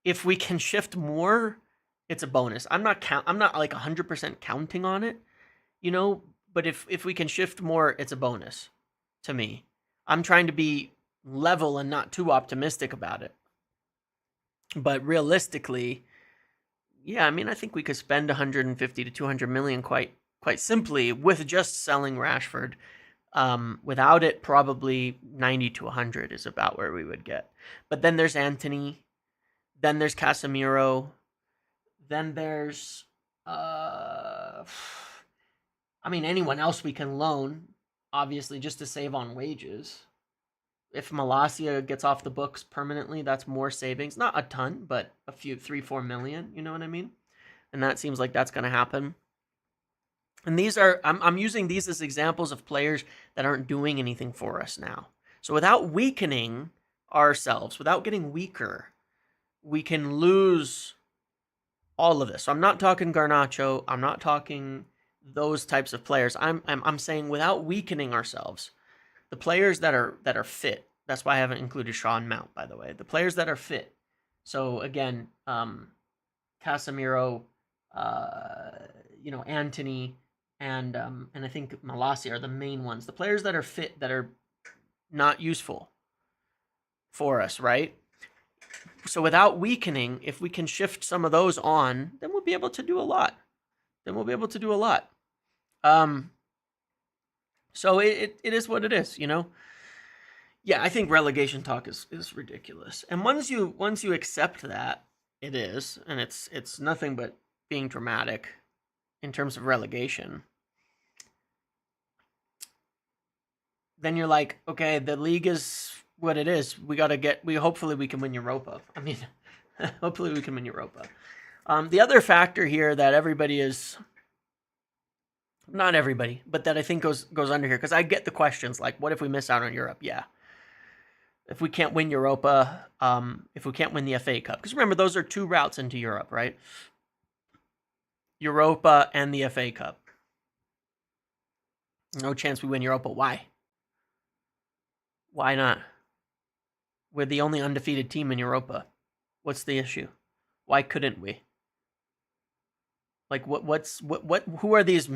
If we can shift more, it's a bonus. I'm not like 100% counting on it, but if we can shift more, it's a bonus to me. I'm trying to be level and not too optimistic about it. But realistically, yeah, I think we could spend 150 to 200 million quite simply with just selling Rashford. Without it, probably 90 to 100 is about where we would get. But then there's Antony, then there's Casemiro, then there's anyone else we can loan, obviously, just to save on wages. If Malacia gets off the books permanently, that's more savings. Not a ton, but a few, 3-4 million, you know what I mean? And that seems like that's going to happen. And these are, I'm using these as examples of players that aren't doing anything for us now. So without weakening ourselves, without getting weaker, we can lose all of this. So I'm not talking Garnacho. I'm not talking those types of players. I'm saying without weakening ourselves, the players that are fit. That's why I haven't included Sean Mount, by the way. The players that are fit. So again, Casemiro, Antony, and I think Malacia are the main ones. The players that are fit, that are not useful for us, right? So without weakening, if we can shift some of those on, then we'll be able to do a lot. So it is what it is, Yeah, I think relegation talk is ridiculous. And once you accept that, it is, and it's nothing but being dramatic in terms of relegation, then you're like, okay, the league is what it is. Hopefully we can win Europa. Hopefully we can win Europa. The other factor here that everybody is, not everybody, but that I think goes under here, because I get the questions like, what if we miss out on Europe? Yeah. If we can't win Europa, if we can't win the FA Cup. Because remember, those are two routes into Europe, right? Europa and the FA Cup. No chance we win Europa. Why? Why not? We're the only undefeated team in Europa. What's the issue? Why couldn't we? Like who are these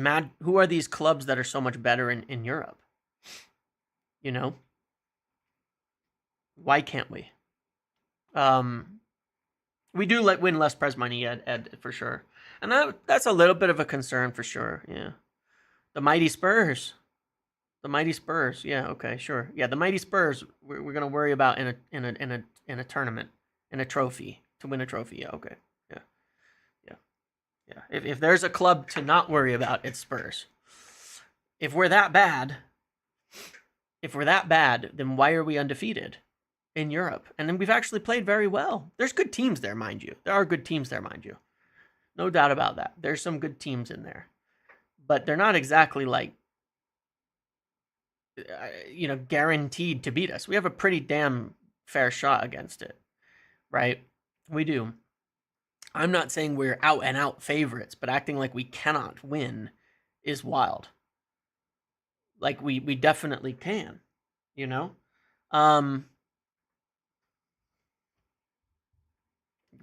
clubs that are so much better in Europe? You know? Why can't we? We do win less prize money, Ed, for sure. And that's a little bit of a concern for sure. Yeah. The mighty Spurs. Yeah, okay, sure. Yeah, the mighty Spurs we're going to worry about in a tournament, in a trophy, to win a trophy. Yeah, okay. Yeah. Yeah. Yeah. If there's a club to not worry about, it's Spurs. If we're that bad, then why are we undefeated in Europe? And then we've actually played very well. There's good teams there, mind you. There are good teams there, mind you. No doubt about that. There's some good teams in there. But they're not exactly like, guaranteed to beat us. We have a pretty damn fair shot against it, right? We do. I'm not saying we're out and out favorites, but acting like we cannot win is wild. Like we definitely can, you know?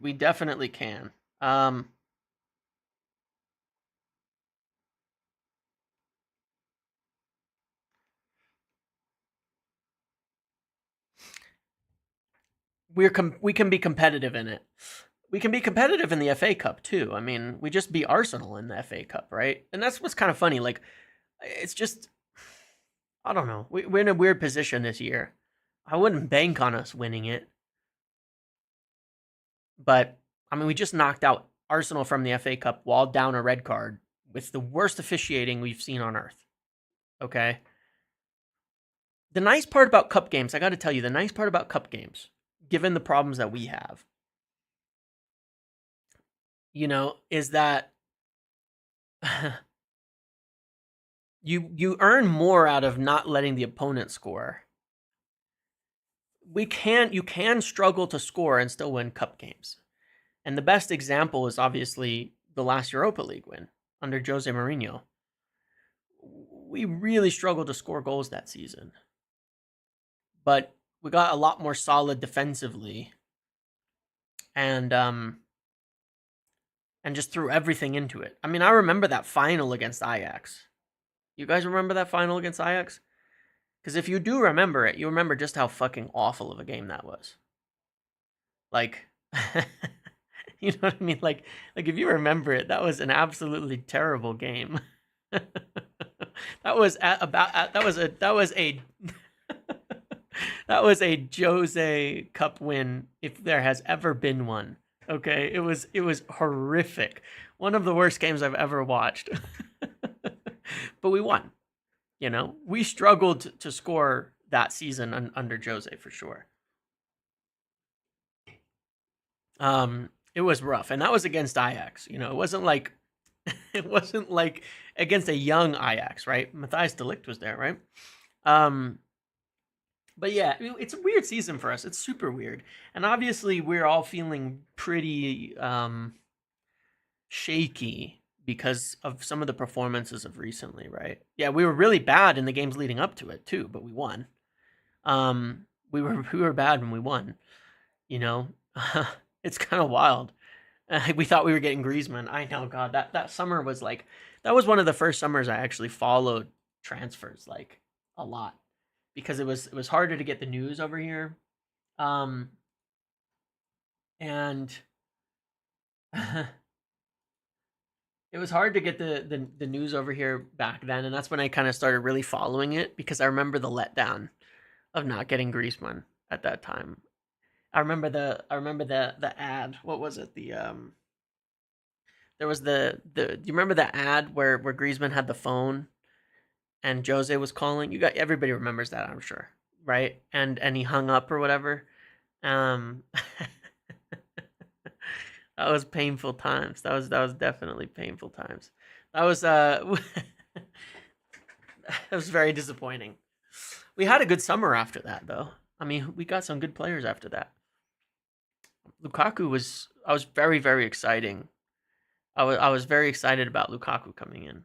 We definitely can. We can be competitive in it. We can be competitive in the FA Cup too. I mean, we just beat Arsenal in the FA Cup, right? And that's what's kind of funny. Like, it's just, I don't know. We're in a weird position this year. I wouldn't bank on us winning it, but I mean, we just knocked out Arsenal from the FA Cup while down a red card with the worst officiating we've seen on earth. Okay. The nice part about cup games, I got to tell you, the nice part about cup games, given the problems that we have, is that you earn more out of not letting the opponent score. You can struggle to score and still win cup games. And the best example is obviously the last Europa League win under Jose Mourinho. We really struggled to score goals that season. But we got a lot more solid defensively and just threw everything into it. I mean, I remember that final against Ajax. You guys remember that final against Ajax? Because if you do remember it, you remember just how fucking awful of a game that was. Like, you know what I mean? Like if you remember it, that was an absolutely terrible game. that was a Jose Cup win if there has ever been one. Okay, it was horrific. One of the worst games I've ever watched. But we won. We struggled to score that season under Jose for sure. It was rough, and that was against Ajax. It wasn't like against a young Ajax, right? Mathys Tel was there, right? But yeah, it's a weird season for us. It's super weird, and obviously we're all feeling pretty shaky because of some of the performances of recently, right? Yeah, we were really bad in the games leading up to it too, but we won. We were bad when we won. It's kind of wild. We thought we were getting Griezmann. I know, God, that summer was that was one of the first summers I actually followed transfers a lot because it was harder to get the news over here, and it was hard to get the news over here back then, and that's when I kind of started really following it because I remember the letdown of not getting Griezmann at that time. I remember the ad. What was it? There was do you remember the ad where Griezmann had the phone and Jose was calling? Everybody remembers that, I'm sure, right? And he hung up or whatever. That was painful times. That was definitely painful times. That was that was very disappointing. We had a good summer after that, though. I mean, we got some good players after that. Lukaku I was very, very exciting. I was very excited about Lukaku coming in,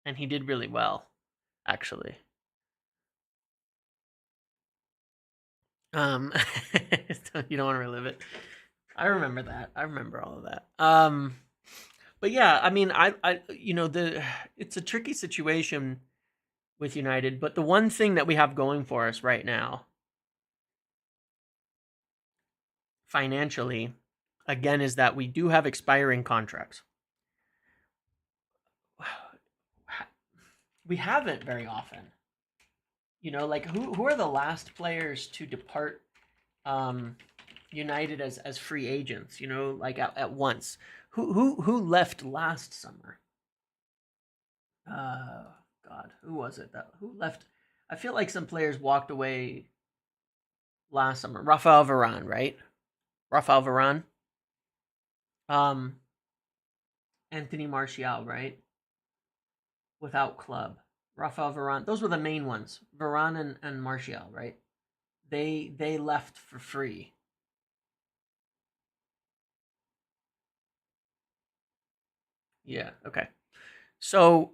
and he did really well, actually. You don't want to relive it. I remember that. I remember all of that. But yeah, I mean, it's a tricky situation with United, but the one thing that we have going for us right now, financially, again, is that we do have expiring contracts. We haven't very often. Like who are the last players to depart United as free agents? Like at once. Who left last summer? God, who was it who left? I feel like some players walked away last summer. Rafael Varane, right? Rafael Varane. Um, Anthony Martial, right? Without club. Rafael Varane. Those were the main ones. Varane and Martial, right? They left for free. Yeah, okay. So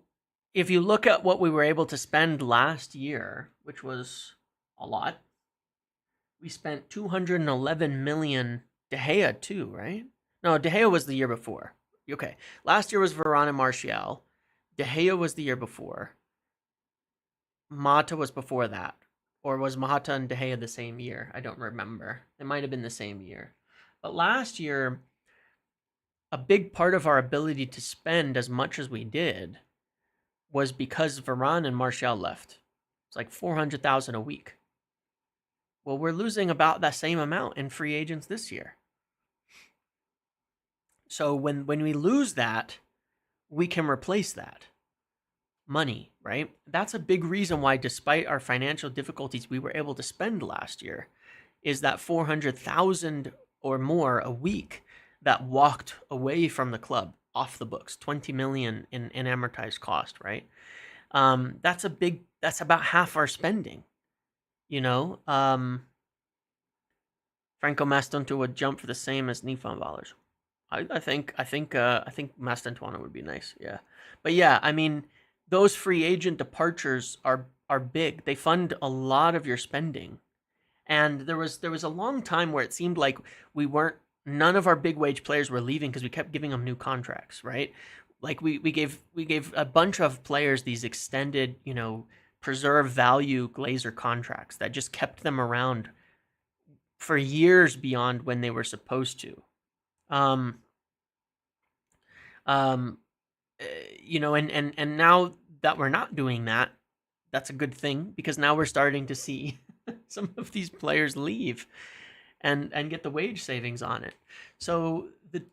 if you look at what we were able to spend last year, which was a lot, we spent 211 million. De Gea too, right? No, De Gea was the year before. Okay, last year was Varane and Martial. De Gea was the year before. Mata was before that, or was Mata and De Gea the same year? I don't remember. It might have been the same year. But last year, a big part of our ability to spend as much as we did was because Varane and Martial left. It's like 400,000 a week. Well, we're losing about that same amount in free agents this year. So when we lose that, we can replace that money, right? That's a big reason why, despite our financial difficulties, we were able to spend last year, is that 400,000 or more a week that walked away from the club off the books, 20 million in amortized cost, right? That's about half our spending, Franco Mastonto would jump for the same as Nifan Ballers. I think Mastantuono would be nice, yeah. But yeah, I mean, those free agent departures are big. They fund a lot of your spending. And there was a long time where it seemed like none of our big wage players were leaving because we kept giving them new contracts, right? Like we gave a bunch of players these extended, preserve value Glazer contracts that just kept them around for years beyond when they were supposed to. And now that we're not doing that, that's a good thing, because now we're starting to see some of these players leave and get the wage savings on it. So the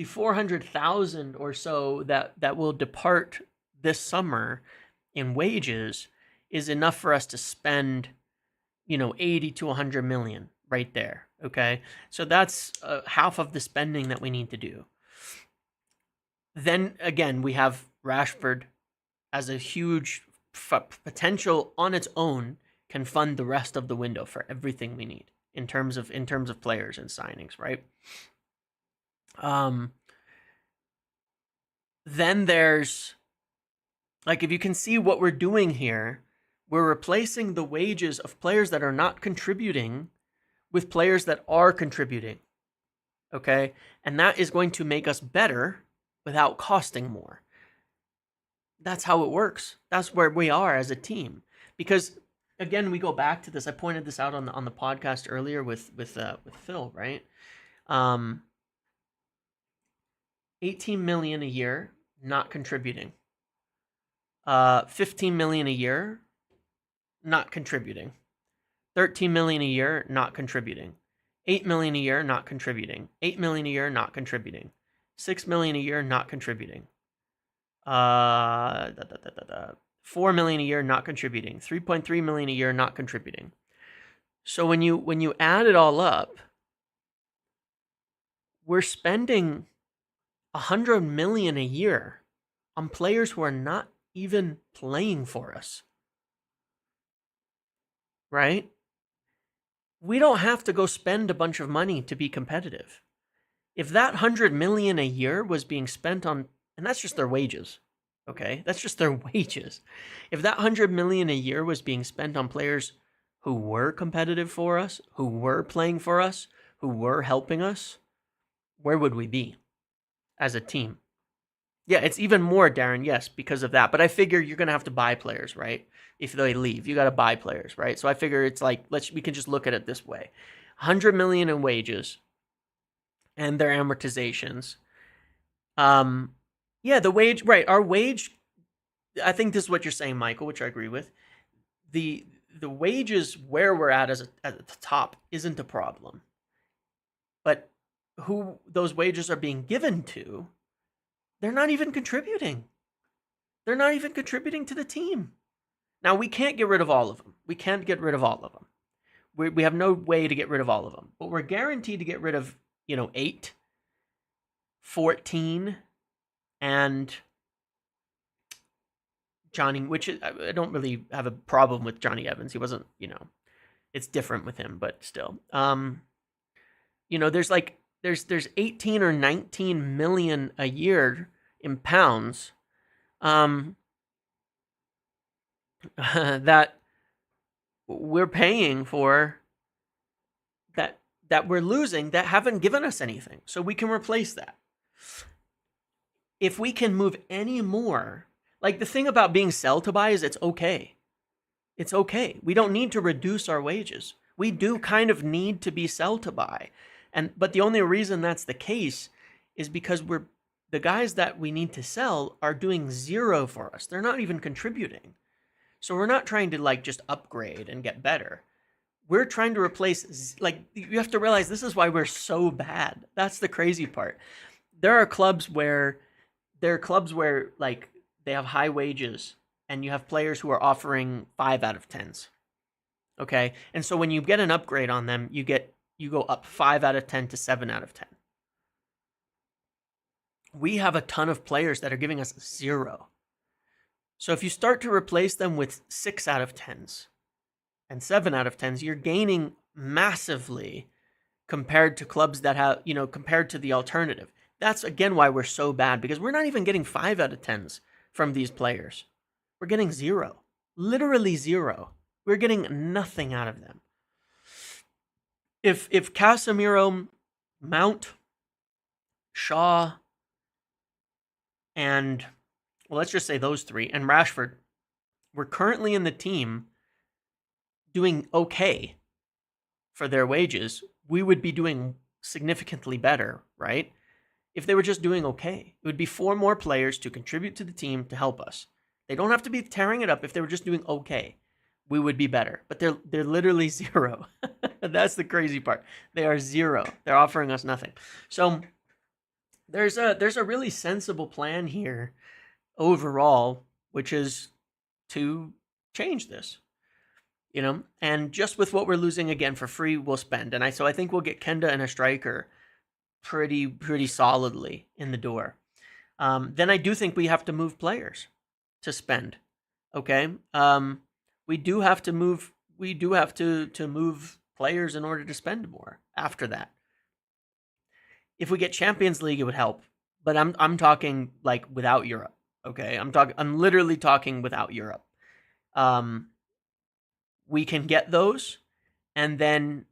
400,000 or so that will depart this summer in wages is enough for us to spend, 80 to 100 million right there. Okay. So that's half of the spending that we need to do. Then again, we have Rashford as a huge potential on its own, can fund the rest of the window for everything we need in terms of players and signings, right? Then there's, like, if you can see what we're doing here, we're replacing the wages of players that are not contributing with players that are contributing. Okay? And that is going to make us better without costing more. That's how it works. That's where we are as a team. Because again, we go back to this. I pointed this out on the podcast earlier with Phil, right? 18 million a year not contributing. 15 million a year not contributing. 13 million a year not contributing. 8 million a year not contributing. 8 million a year not contributing. 6 million a year not contributing. 4 million a year not contributing. 3.3 million a year not contributing. So when you add it all up, we're spending 100 million a year on players who are not even playing for us. Right? We don't have to go spend a bunch of money to be competitive. If that 100 million a year was being spent on, and that's just their wages, okay? That's just their wages. If that 100 million a year was being spent on players who were competitive for us, who were playing for us, who were helping us, where would we be as a team? Yeah, it's even more, Darren, yes, because of that. But I figure you're going to have to buy players, right? If they leave, you got to buy players, right? So I figure it's like, we can just look at it this way. 100 million in wages and their amortizations. Yeah, the wage, right, our wage, I think this is what you're saying, Michael, which I agree with. The wages where we're at at the top isn't a problem. But who those wages are being given to, they're not even contributing. They're not even contributing to the team. Now, we can't get rid of all of them. We can't get rid of all of them. We have no way to get rid of all of them. But we're guaranteed to get rid of, 8, 14, and Johnny, which I don't really have a problem with Johnny Evans. He wasn't, it's different with him, but still. There's 18 or 19 million a year in pounds that we're paying for that we're losing that haven't given us anything. So we can replace that. If we can move any more, like the thing about being sell to buy is it's okay. It's okay. We don't need to reduce our wages. We do kind of need to be sell to buy. But the only reason that's the case is because the guys that we need to sell are doing zero for us. They're not even contributing. So we're not trying to just upgrade and get better. We're trying to replace, you have to realize this is why we're so bad. That's the crazy part. There are clubs where they have high wages and you have players who are offering 5 out of 10s. Okay? And so when you get an upgrade on them, you go up 5 out of 10 to 7 out of 10. We have a ton of players that are giving us 0. So if you start to replace them with 6 out of 10s and 7 out of 10s, you're gaining massively compared to clubs that have, compared to the alternative. That's again why we're so bad, because we're not even getting 5 out of 10s from these players. We're getting 0, literally 0. We're getting nothing out of them. If Casemiro, Mount, Shaw, and let's just say those 3, and Rashford were currently in the team doing okay for their wages, we would be doing significantly better, right? If they were just doing okay, it would be 4 more players to contribute to the team to help us. They don't have to be tearing it up. If they were just doing okay, we would be better. But they're literally 0. That's the crazy part. They are 0. They're offering us nothing. So there's a really sensible plan here overall, which is to change this. And just with what we're losing again for free, we'll spend. So I think we'll get Kenda and a striker pretty solidly in the door. Then I do think we have to move players to spend. Okay. We do have to move players in order to spend more after that. If we get Champions League, it would help. But I'm talking without Europe. Okay. I'm literally talking without Europe. We can get those, and then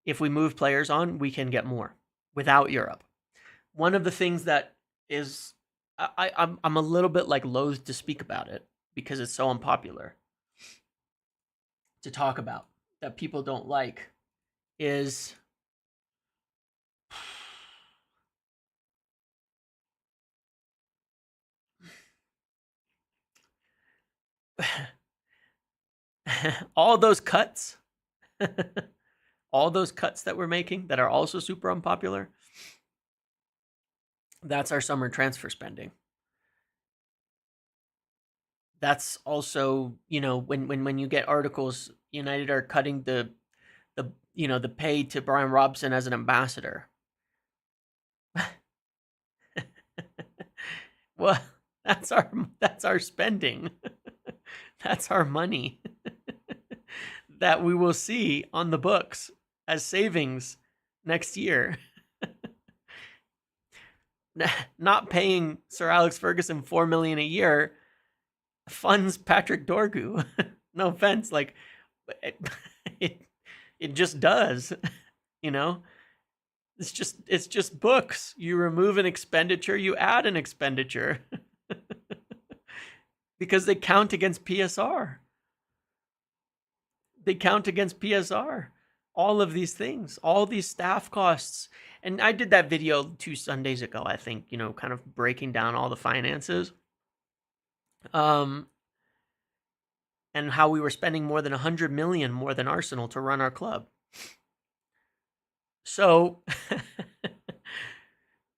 if we move players on, we can get more without Europe. One of the things that is I'm a little bit loath to speak about it because it's so unpopular to talk about, that people don't like, is all those cuts. All those cuts that we're making that are also super unpopular, that's our summer transfer spending. That's also, when you get articles, United are cutting the pay to Brian Robson as an ambassador. Well, that's our spending. That's our money that we will see on the books as savings next year. Not paying Sir Alex Ferguson $4 million a year funds Patrick Dorgu. No offense, It, it, it just does, you know? It's just books. You remove an expenditure, you add an expenditure. Because they count against PSR. They count against PSR. All of these things, all these staff costs. And I did that video 2 Sundays ago, I think, kind of breaking down all the finances. And how we were spending more than 100 million more than Arsenal to run our club. So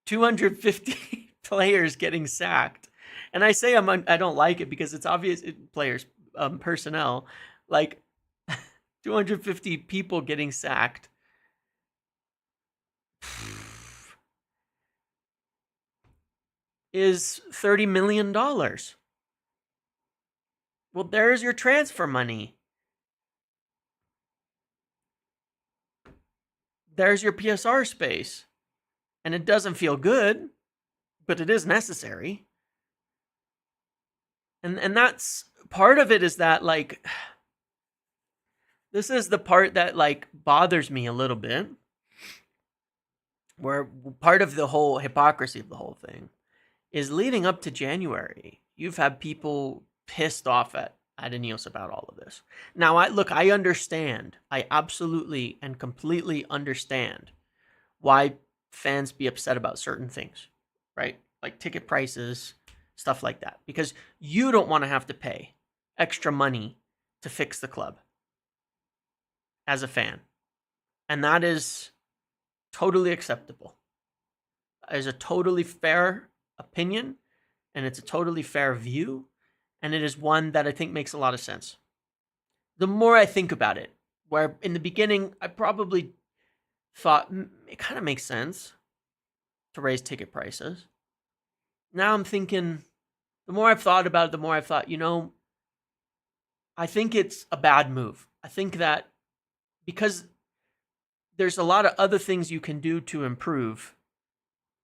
250 players getting sacked. And I say I don't like it because it's obvious players, personnel, like 250 people getting sacked. Is $30 million. Well, there's your transfer money. There's your PSR space. And it doesn't feel good, but it is necessary. And that's part of it, is that, like, this is the part that, like, bothers me a little bit. Where part of the whole hypocrisy of the whole thing is leading up to January. You've had people pissed off at Ineos about all of this. Now, I understand. I absolutely and completely understand why fans be upset about certain things, right? Like ticket prices, stuff like that. Because you don't want to have to pay extra money to fix the club as a fan. And that is totally acceptable. It is a totally fair opinion, and it's a totally fair view, and it is one that I think makes a lot of sense. The more I think about it, where in the beginning I probably thought it kind of makes sense to raise ticket prices. Now I'm thinking, the more I've thought about it, the more I've thought, I think it's a bad move. I think that because there's a lot of other things you can do to improve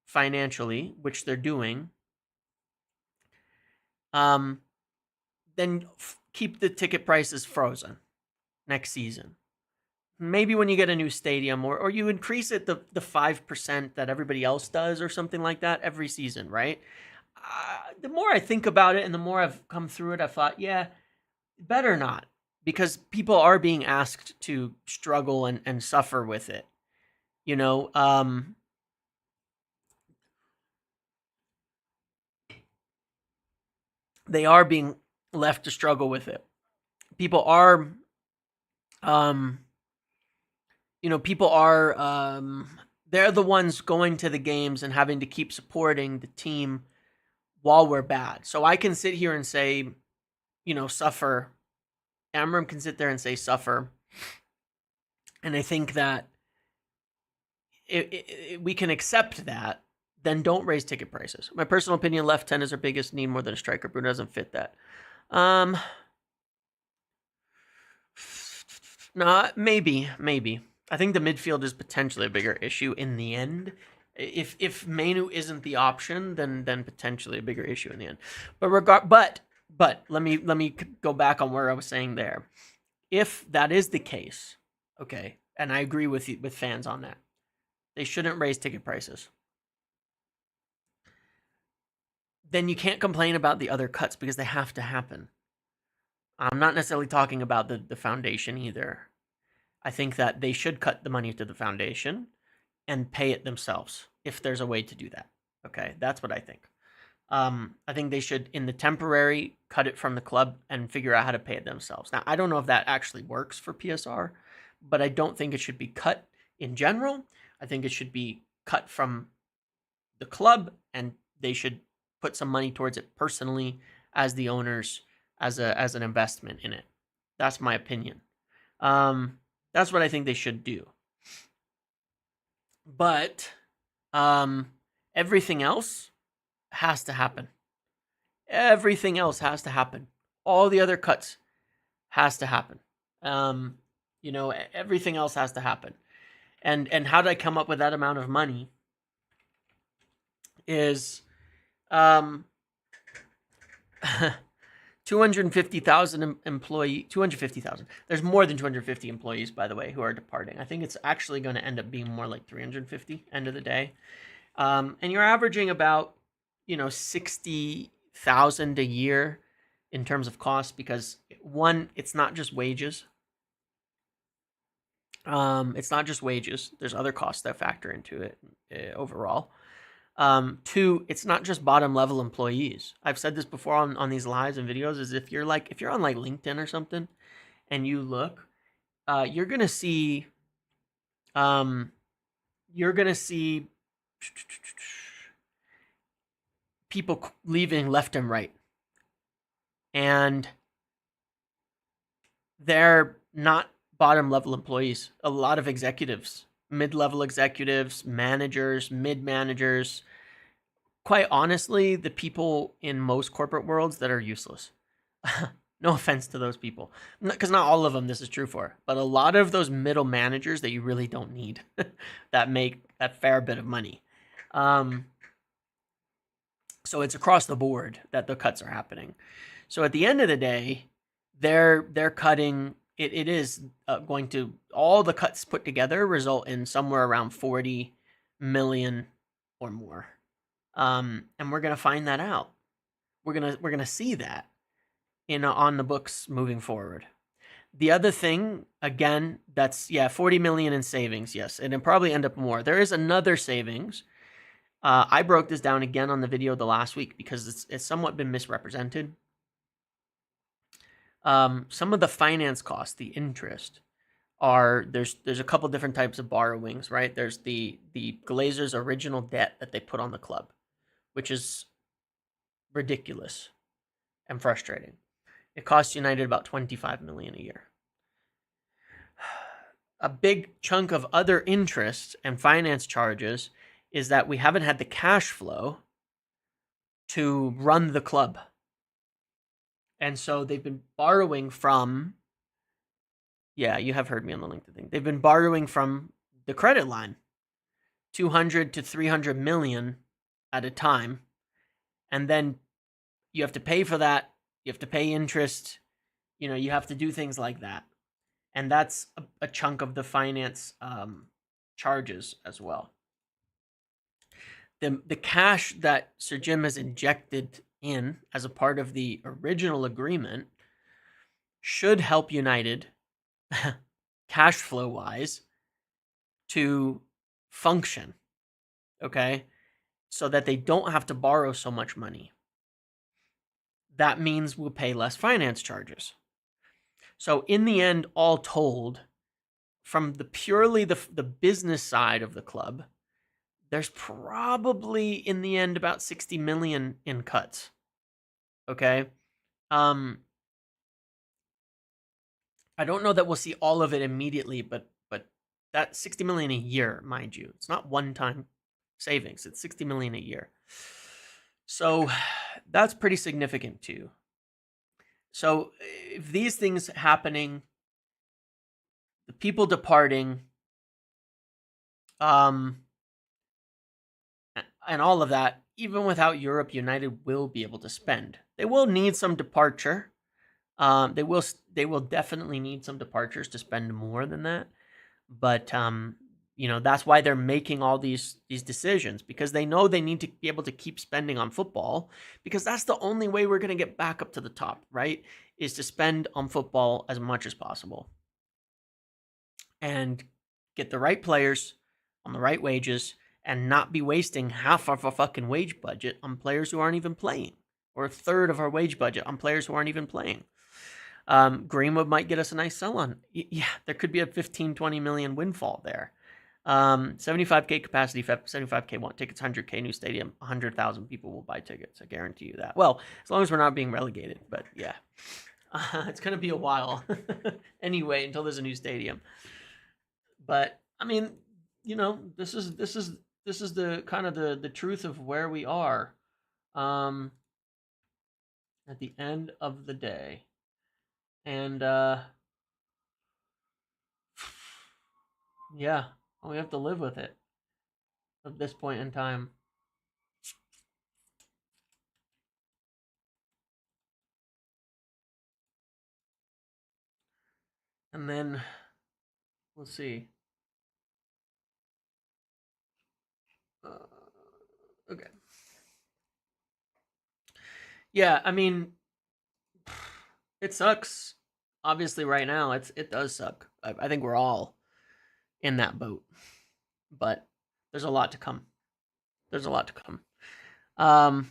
financially, which they're doing, then keep the ticket prices frozen next season. Maybe when you get a new stadium, or you increase it the 5% that everybody else does, or something like that every season, right? The more I think about it and the more I've come through it, I thought, yeah, better not, because people are being asked to struggle and suffer with it. They are being left to struggle with it. People are, they're the ones going to the games and having to keep supporting the team while we're bad. So I can sit here and say, suffer. Amorim can sit there and say suffer. And I think that we can accept that, then don't raise ticket prices. My personal opinion, left 10 is our biggest need more than a striker. Bruno doesn't fit that. No, maybe. I think the midfield is potentially a bigger issue in the end. If Manu isn't the option, then potentially a bigger issue in the end. But let me go back on where I was saying there. If that is the case, okay, and I agree with fans on that, they shouldn't raise ticket prices. Then you can't complain about the other cuts because they have to happen. I'm not necessarily talking about the foundation either. I think that they should cut the money to the foundation and pay it themselves if there's a way to do that. Okay, that's what I think. I think they should, in the temporary, cut it from the club and figure out how to pay it themselves. Now, I don't know if that actually works for PSR, but I don't think it should be cut in general. I think it should be cut from the club, and they should put some money towards it personally as the owners, as an investment in it. That's my opinion. That's what I think they should do. But everything else has to happen. Everything else has to happen. All the other cuts has to happen. Everything else has to happen. And how did I come up with that amount of money? Is 250,000 employee, 250,000. There's more than 250 employees, by the way, who are departing. I think it's actually going to end up being more like 350 end of the day. And you're averaging about, 60,000 a year in terms of cost, because one, it's not just wages. It's not just wages. There's other costs that factor into it overall. Two, it's not just bottom level employees. I've said this before on these lives and videos, is if you're on like LinkedIn or something and you look, you're gonna see people leaving left and right, and they're not bottom level employees. A lot of executives, mid-level executives, managers, mid-managers, quite honestly, the people in most corporate worlds that are useless. No offense to those people, because not all of them this is true for, but a lot of those middle managers that you really don't need that make that fair bit of money. So it's across the board that the cuts are happening. So at the end of the day, they're cutting. It is going to, all the cuts put together result in somewhere around 40 million or more. And we're gonna find that out. We're gonna see that on the books moving forward. The other thing, again, that's 40 million in savings, yes, and it'll probably end up more. There is another savings. I broke this down again on the video the last week because it's somewhat been misrepresented. Some of the finance costs, the interest, there's a couple different types of borrowings, right? There's the Glazers' original debt that they put on the club, which is ridiculous and frustrating. It costs United about 25 million a year. A big chunk of other interest and finance charges is that we haven't had the cash flow to run the club. And so they've been borrowing from, you have heard me on the LinkedIn thing. They've been borrowing from the credit line, 200 to 300 million at a time. And then you have to pay for that. You have to pay interest. You have to do things like that. And that's a chunk of the finance charges as well. The cash that Sir Jim has injected in as a part of the original agreement should help United cash flow wise to function, okay? So that they don't have to borrow so much money. That means we'll pay less finance charges. So in the end, all told, from purely the business side of the club, there's probably in the end about 60 million in cuts. Okay? I don't know that we'll see all of it immediately, but that 60 million a year, mind you. It's not one-time savings. It's 60 million a year. So that's pretty significant too. So if these things happening, the people departing, and all of that, even without Europe, United will be able to spend. They will need some departure. They will definitely need some departures to spend more than that. But that's why they're making all these decisions, because they know they need to be able to keep spending on football, because that's the only way we're going to get back up to the top, right? Is to spend on football as much as possible and get the right players on the right wages and not be wasting half of our fucking wage budget on players who aren't even playing, or a third of our wage budget on players who aren't even playing. Greenwood might get us a nice sell on. Yeah, there could be a 15, 20 million windfall there. 75K capacity, 75K want tickets, 100K new stadium, 100,000 people will buy tickets. I guarantee you that. Well, as long as we're not being relegated, but yeah. It's going to be a while anyway until there's a new stadium. But I mean, this is the kind of the truth of where we are at the end of the day. And yeah, we have to live with it at this point in time. And then we'll see. Okay. Yeah, I mean, it sucks. Obviously, right now, it does suck. I think we're all in that boat, but there's a lot to come. There's a lot to come. Um,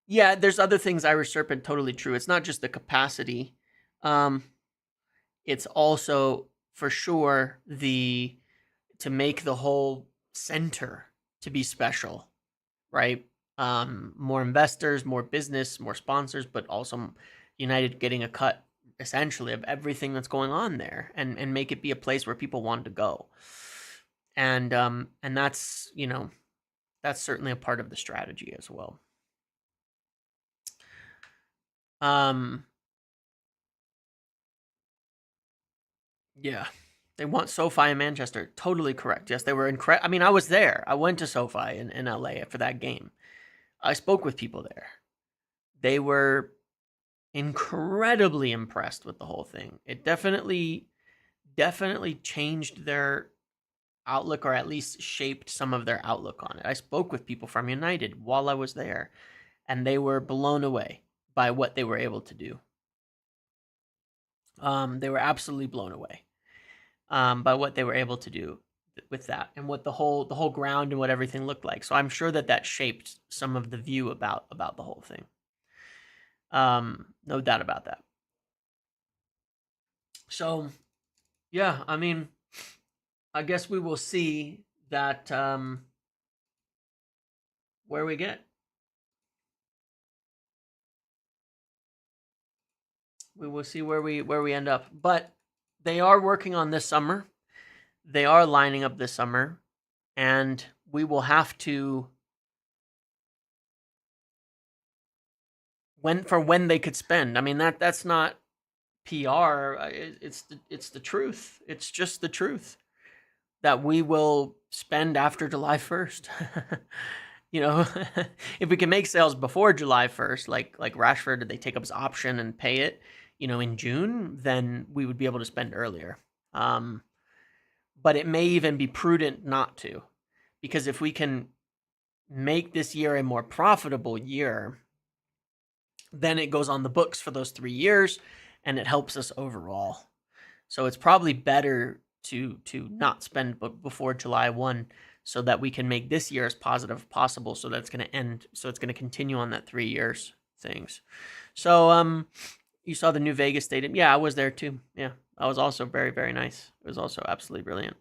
yeah, there's other things. Irish Serpent, totally true. It's not just the capacity. Um, it's also for sure the to make the whole center to be special, right? More investors, more business, more sponsors, but also United getting a cut essentially of everything that's going on there, and make it be a place where people want to go. And that's, that's certainly a part of the strategy as well. Um, yeah. They want SoFi in Manchester. Totally correct. Yes, they were incredible. I mean, I was there. I went to SoFi in LA for that game. I spoke with people there. They were incredibly impressed with the whole thing. It definitely changed their outlook, or at least shaped some of their outlook on it. I spoke with people from United while I was there, and they were blown away by what they were able to do. They were absolutely blown away by what they were able to do with that, and what the whole ground and what everything looked like. So I'm sure that shaped some of the view about the whole thing. No doubt about that. So yeah, I mean, I guess we will see that where we get. We will see where we end up. But they are working on this summer. They are lining up this summer, and we will have to when they could spend. I mean, that's not PR. It's the truth. It's just the truth that we will spend after July 1st. You know, if we can make sales before July 1st, like Rashford, did they take up his option and pay it, in June, then we would be able to spend earlier. But it may even be prudent not to, because if we can make this year a more profitable year, then it goes on the books for those 3 years, and it helps us overall. So it's probably better to not spend before July 1, so that we can make this year as positive as possible, so that it's going to end, so it's going to continue on that 3 years things. So you saw the new Vegas stadium. Yeah, I was there too. Yeah, that was also very, very nice. It was also absolutely brilliant.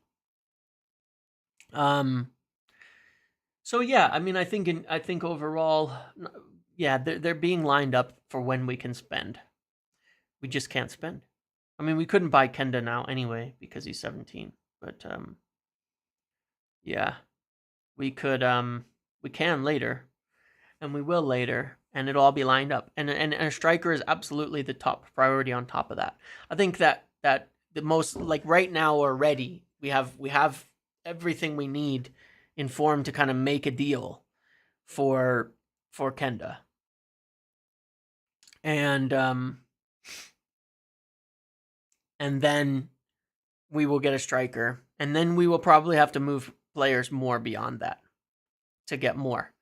So yeah, I mean, I think overall, yeah, they're being lined up for when we can spend. We just can't spend. I mean, we couldn't buy Kenda now anyway because he's 17. But yeah, we could we can later, and we will later, and it'll all be lined up. And a striker is absolutely the top priority on top of that. I think that the most, like, right now already, we have everything we need in form to kind of make a deal for Kenda. And then we will get a striker, and then we will probably have to move players more beyond that to get more.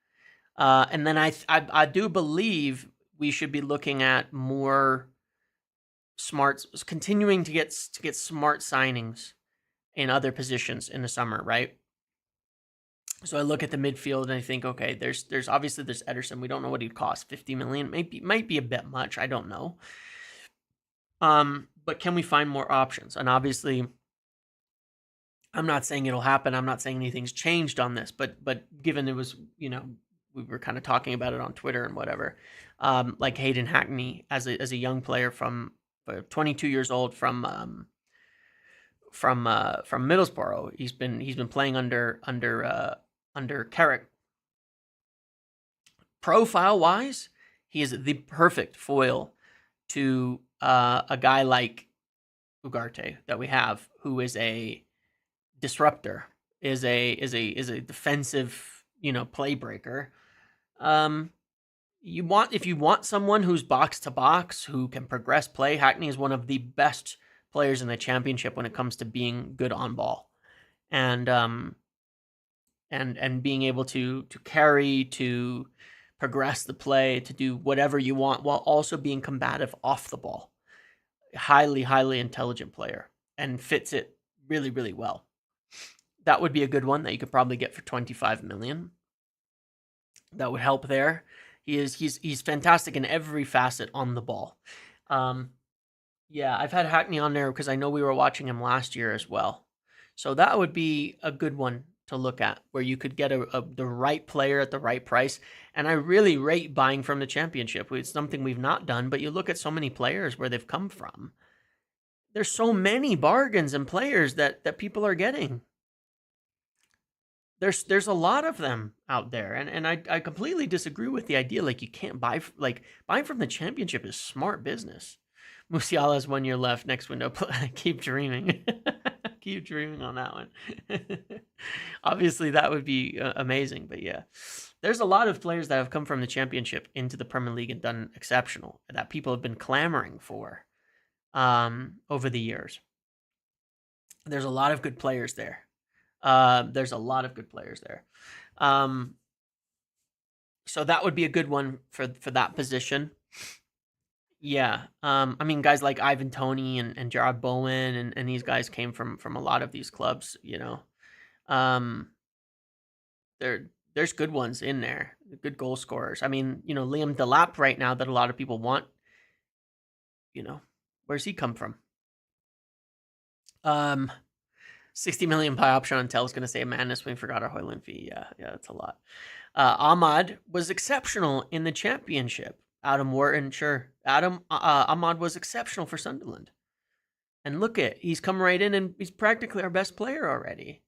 And then I do believe we should be looking at more continuing to get smart signings in other positions in the summer, right? So I look at the midfield and I think, okay, there's obviously there's Ederson. We don't know what he'd cost. 50 million, might be a bit much. I don't know. But can we find more options? And obviously, I'm not saying it'll happen. I'm not saying anything's changed on this, but given it was, we were kind of talking about it on Twitter and whatever, like Hayden Hackney as a young player from 22 years old from Middlesbrough. He's been playing under Carrick. Profile wise, he is the perfect foil to a guy like Ugarte that we have, who is a disruptor, is a defensive, play breaker. If you want someone who's box to box, who can progress play, Hackney is one of the best players in the championship when it comes to being good on ball, and being able to carry, to progress the play, to do whatever you want while also being combative off the ball. Highly intelligent player and fits it really, really well. That would be a good one that you could probably get for 25 million. That would help there. He's fantastic in every facet on the ball. Yeah, I've had Hackney on there because I know we were watching him last year as well. So that would be a good one to look at, where you could get the right player at the right price. And I really rate buying from the championship. It's something we've not done, but you look at so many players where they've come from. There's so many bargains and players that people are getting. There's a lot of them out there, and I completely disagree with the idea like you can't buy, like buying from the championship is smart business. Musiala has 1 year left. Next window, keep dreaming. Keep dreaming on that one. Obviously, that would be amazing, but yeah, there's a lot of players that have come from the championship into the Premier League and done exceptional that people have been clamoring for over the years. There's a lot of good players there. There's a lot of good players there. So that would be a good one for that position. Yeah. I mean, guys like Ivan Toney and Gerard Bowen and these guys came from a lot of these clubs, you know. There's good ones in there, good goal scorers. I mean, you know, Liam Delap right now that a lot of people want, you know, where's he come from? 60 million pie option on Tel is going to say madness. We forgot our Hoyland fee. Yeah, that's a lot. Ahmad was exceptional in the championship. Adam Wharton, sure. Ahmad was exceptional for Sunderland. And look he's come right in and he's practically our best player already.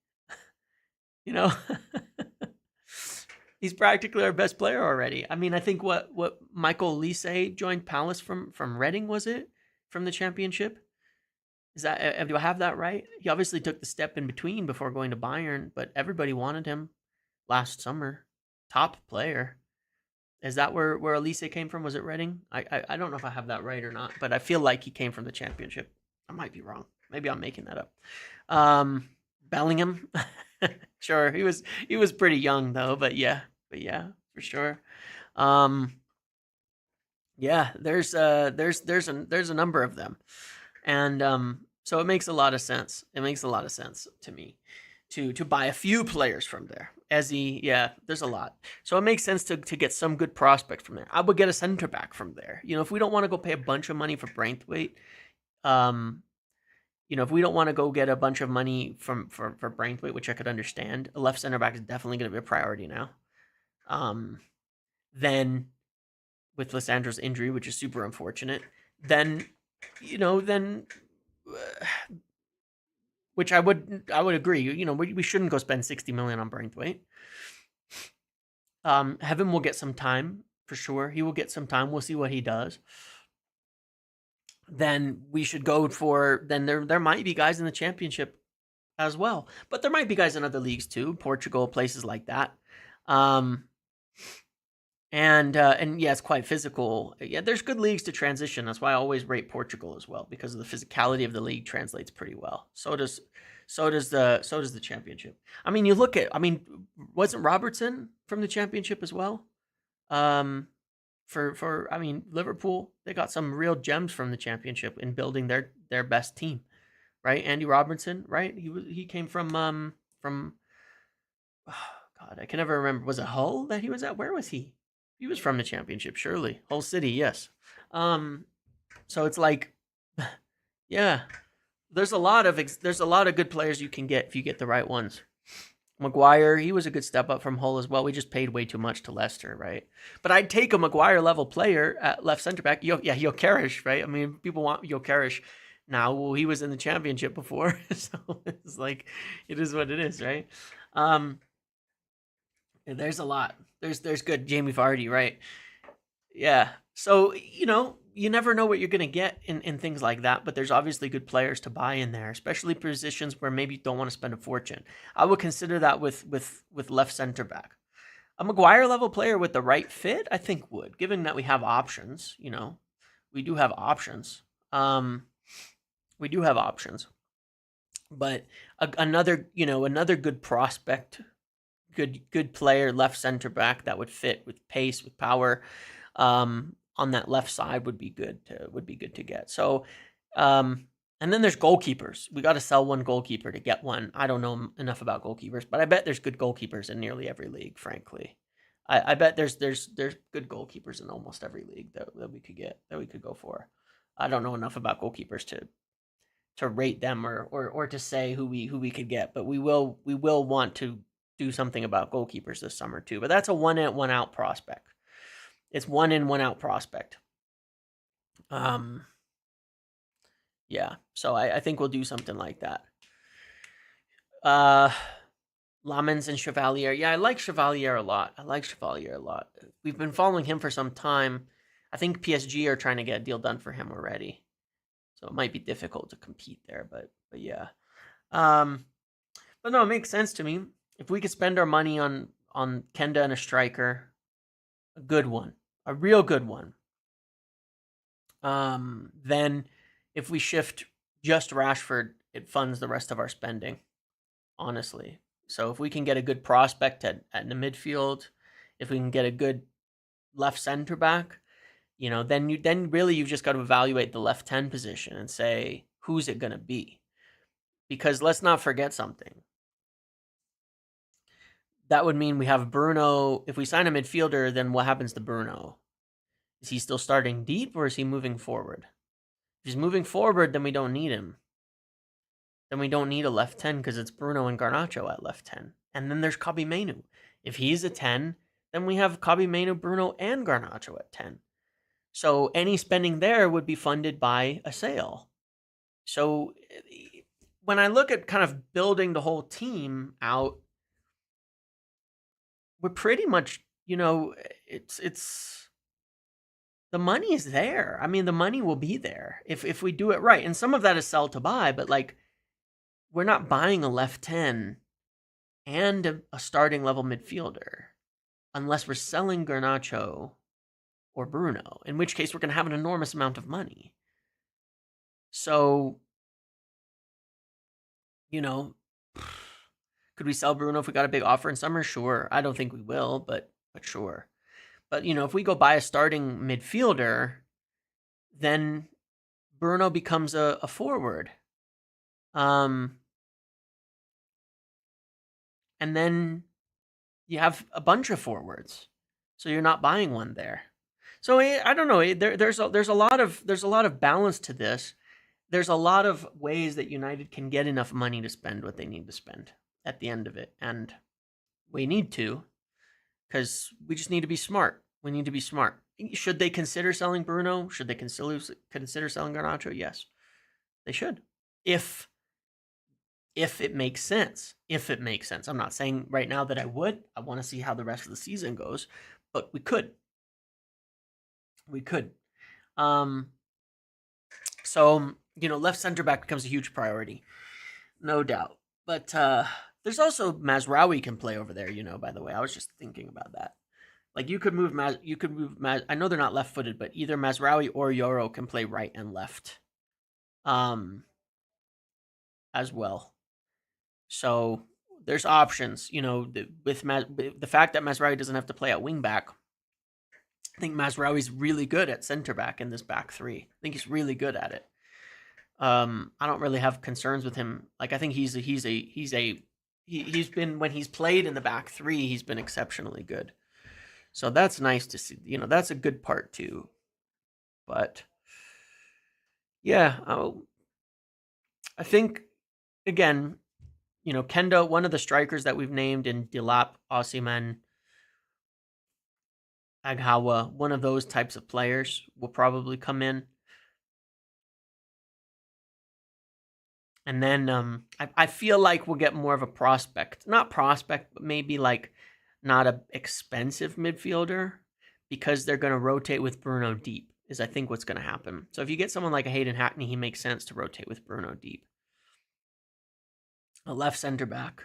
You know, he's practically our best player already. I mean, I think what Michael Lise joined Palace from Reading, was it? From the championship? Is that, do I have that right? He obviously took the step in between before going to Bayern, but everybody wanted him last summer. Top player. Is that where Elise came from? Was it Reading? I don't know if I have that right or not, but I feel like he came from the championship. I might be wrong. Maybe I'm making that up. Bellingham. Sure. He was pretty young though, but yeah, for sure. Yeah, there's a number of them. And so it makes a lot of sense. It makes a lot of sense to me to buy a few players from there. Ezzy, yeah, there's a lot. So it makes sense to get some good prospect from there. I would get a center back from there. You know, if we don't want to go pay a bunch of money for Braithwaite, you know, if we don't want to go get a bunch of money for Braithwaite, which I could understand, a left center back is definitely going to be a priority now. Then with Lissandro's injury, which is super unfortunate, then, you know, which I would agree. You know, we shouldn't go spend 60 million on Braithwaite. Heaven will get some time for sure. He will get some time. We'll see what he does. Then we should go for. Then there might be guys in the championship as well, but there might be guys in other leagues too, Portugal, places like that. And yeah, it's quite physical. Yeah, there's good leagues to transition. That's why I always rate Portugal as well, because of the physicality of the league translates pretty well. So does the championship. I mean, you look at. I mean, wasn't Robertson from the championship as well? For I mean, Liverpool, they got some real gems from the championship in building their best team, right? Andy Robertson, right? He came from oh God, I can never remember. Was it Hull that he was at? Where was he? He was from the championship, surely. Hull City, yes. So it's like, yeah, there's a lot of good players you can get if you get the right ones. Maguire, he was a good step up from Hull as well. We just paid way too much to Leicester, right? But I'd take a Maguire level player at left center back. Gyökeres, right? I mean, people want Gyökeres now. Well, he was in the championship before, so it's like, it is what it is, right? There's a lot. There's good Jamie Vardy, right? Yeah. So, you know, you never know what you're going to get in things like that, but there's obviously good players to buy in there, especially positions where maybe you don't want to spend a fortune. I would consider that with left center back. A Maguire level player with the right fit, I think would, given that we have options, you know. We do have options. We do have options. But another good prospect, good player, left center back that would fit with pace, with power, on that left side would be good to get. So, and then there's goalkeepers. We got to sell one goalkeeper to get one. I don't know enough about goalkeepers, but I bet there's good goalkeepers in nearly every league. Frankly, I bet there's good goalkeepers in almost every league that we could get, that we could go for. I don't know enough about goalkeepers to rate them or to say who we could get, but we will want to do something about goalkeepers this summer too. But that's a 1 in 1 out prospect. It's 1 in 1 out prospect. Yeah. So I think we'll do something like that. Lamens and Chevalier. Yeah, I like Chevalier a lot. We've been following him for some time. I think PSG are trying to get a deal done for him already. So it might be difficult to compete there, but yeah. But no, it makes sense to me. If we could spend our money on Kenda and a striker, a good one, a real good one, then if we shift just Rashford, it funds the rest of our spending, honestly. So if we can get a good prospect at the midfield, if we can get a good left center back, then really you've just got to evaluate the left 10 position and say, who's it going to be? Because let's not forget something. That would mean we have Bruno. If we sign a midfielder, then what happens to Bruno? Is he still starting deep or is he moving forward? If he's moving forward, then we don't need him. Then we don't need a left 10 because it's Bruno and Garnacho at left 10. And then there's Kobbie Mainoo. If he's a 10, then we have Kobbie Mainoo, Bruno, and Garnacho at 10. So any spending there would be funded by a sale. So when I look at kind of building the whole team out, we're pretty much, it's the money is there. I mean, the money will be there if we do it right. And some of that is sell to buy, but like, we're not buying a left 10 and a starting level midfielder unless we're selling Garnacho or Bruno, in which case we're going to have an enormous amount of money. So, could we sell Bruno if we got a big offer in summer? Sure. I don't think we will, but sure. But, if we go buy a starting midfielder, then Bruno becomes a forward. And then you have a bunch of forwards. So you're not buying one there. So I don't know. There's a lot of balance to this. There's a lot of ways that United can get enough money to spend what they need to spend at the end of it, and we need to, because we just need to be smart. We need to be smart. Should they consider selling Bruno? Should they consider selling Garnacho? Yes, they should. If it makes sense. If it makes sense. I'm not saying right now that I would. I want to see how the rest of the season goes, but we could. So, left center back becomes a huge priority. No doubt. But there's also Mazraoui can play over there, by the way. I was just thinking about that. Like you could move I know they're not left-footed, but either Mazraoui or Yoro can play right and left. As well. So there's options, with the fact that Mazraoui doesn't have to play at wing back. I think Mazraoui's really good at center back in this back three. I think he's really good at it. I don't really have concerns with him. Like I think he's been, when he's played in the back three, he's been exceptionally good. So that's nice to see. That's a good part too. But yeah, I think again, Kendo, one of the strikers that we've named in Dilap, Osimhen, Aghawa, one of those types of players will probably come in. And then I feel like we'll get more of a prospect. Not prospect, but maybe like not a expensive midfielder, because they're going to rotate with Bruno deep, is I think what's going to happen. So if you get someone like a Hayden Hackney, he makes sense to rotate with Bruno deep. A left center back.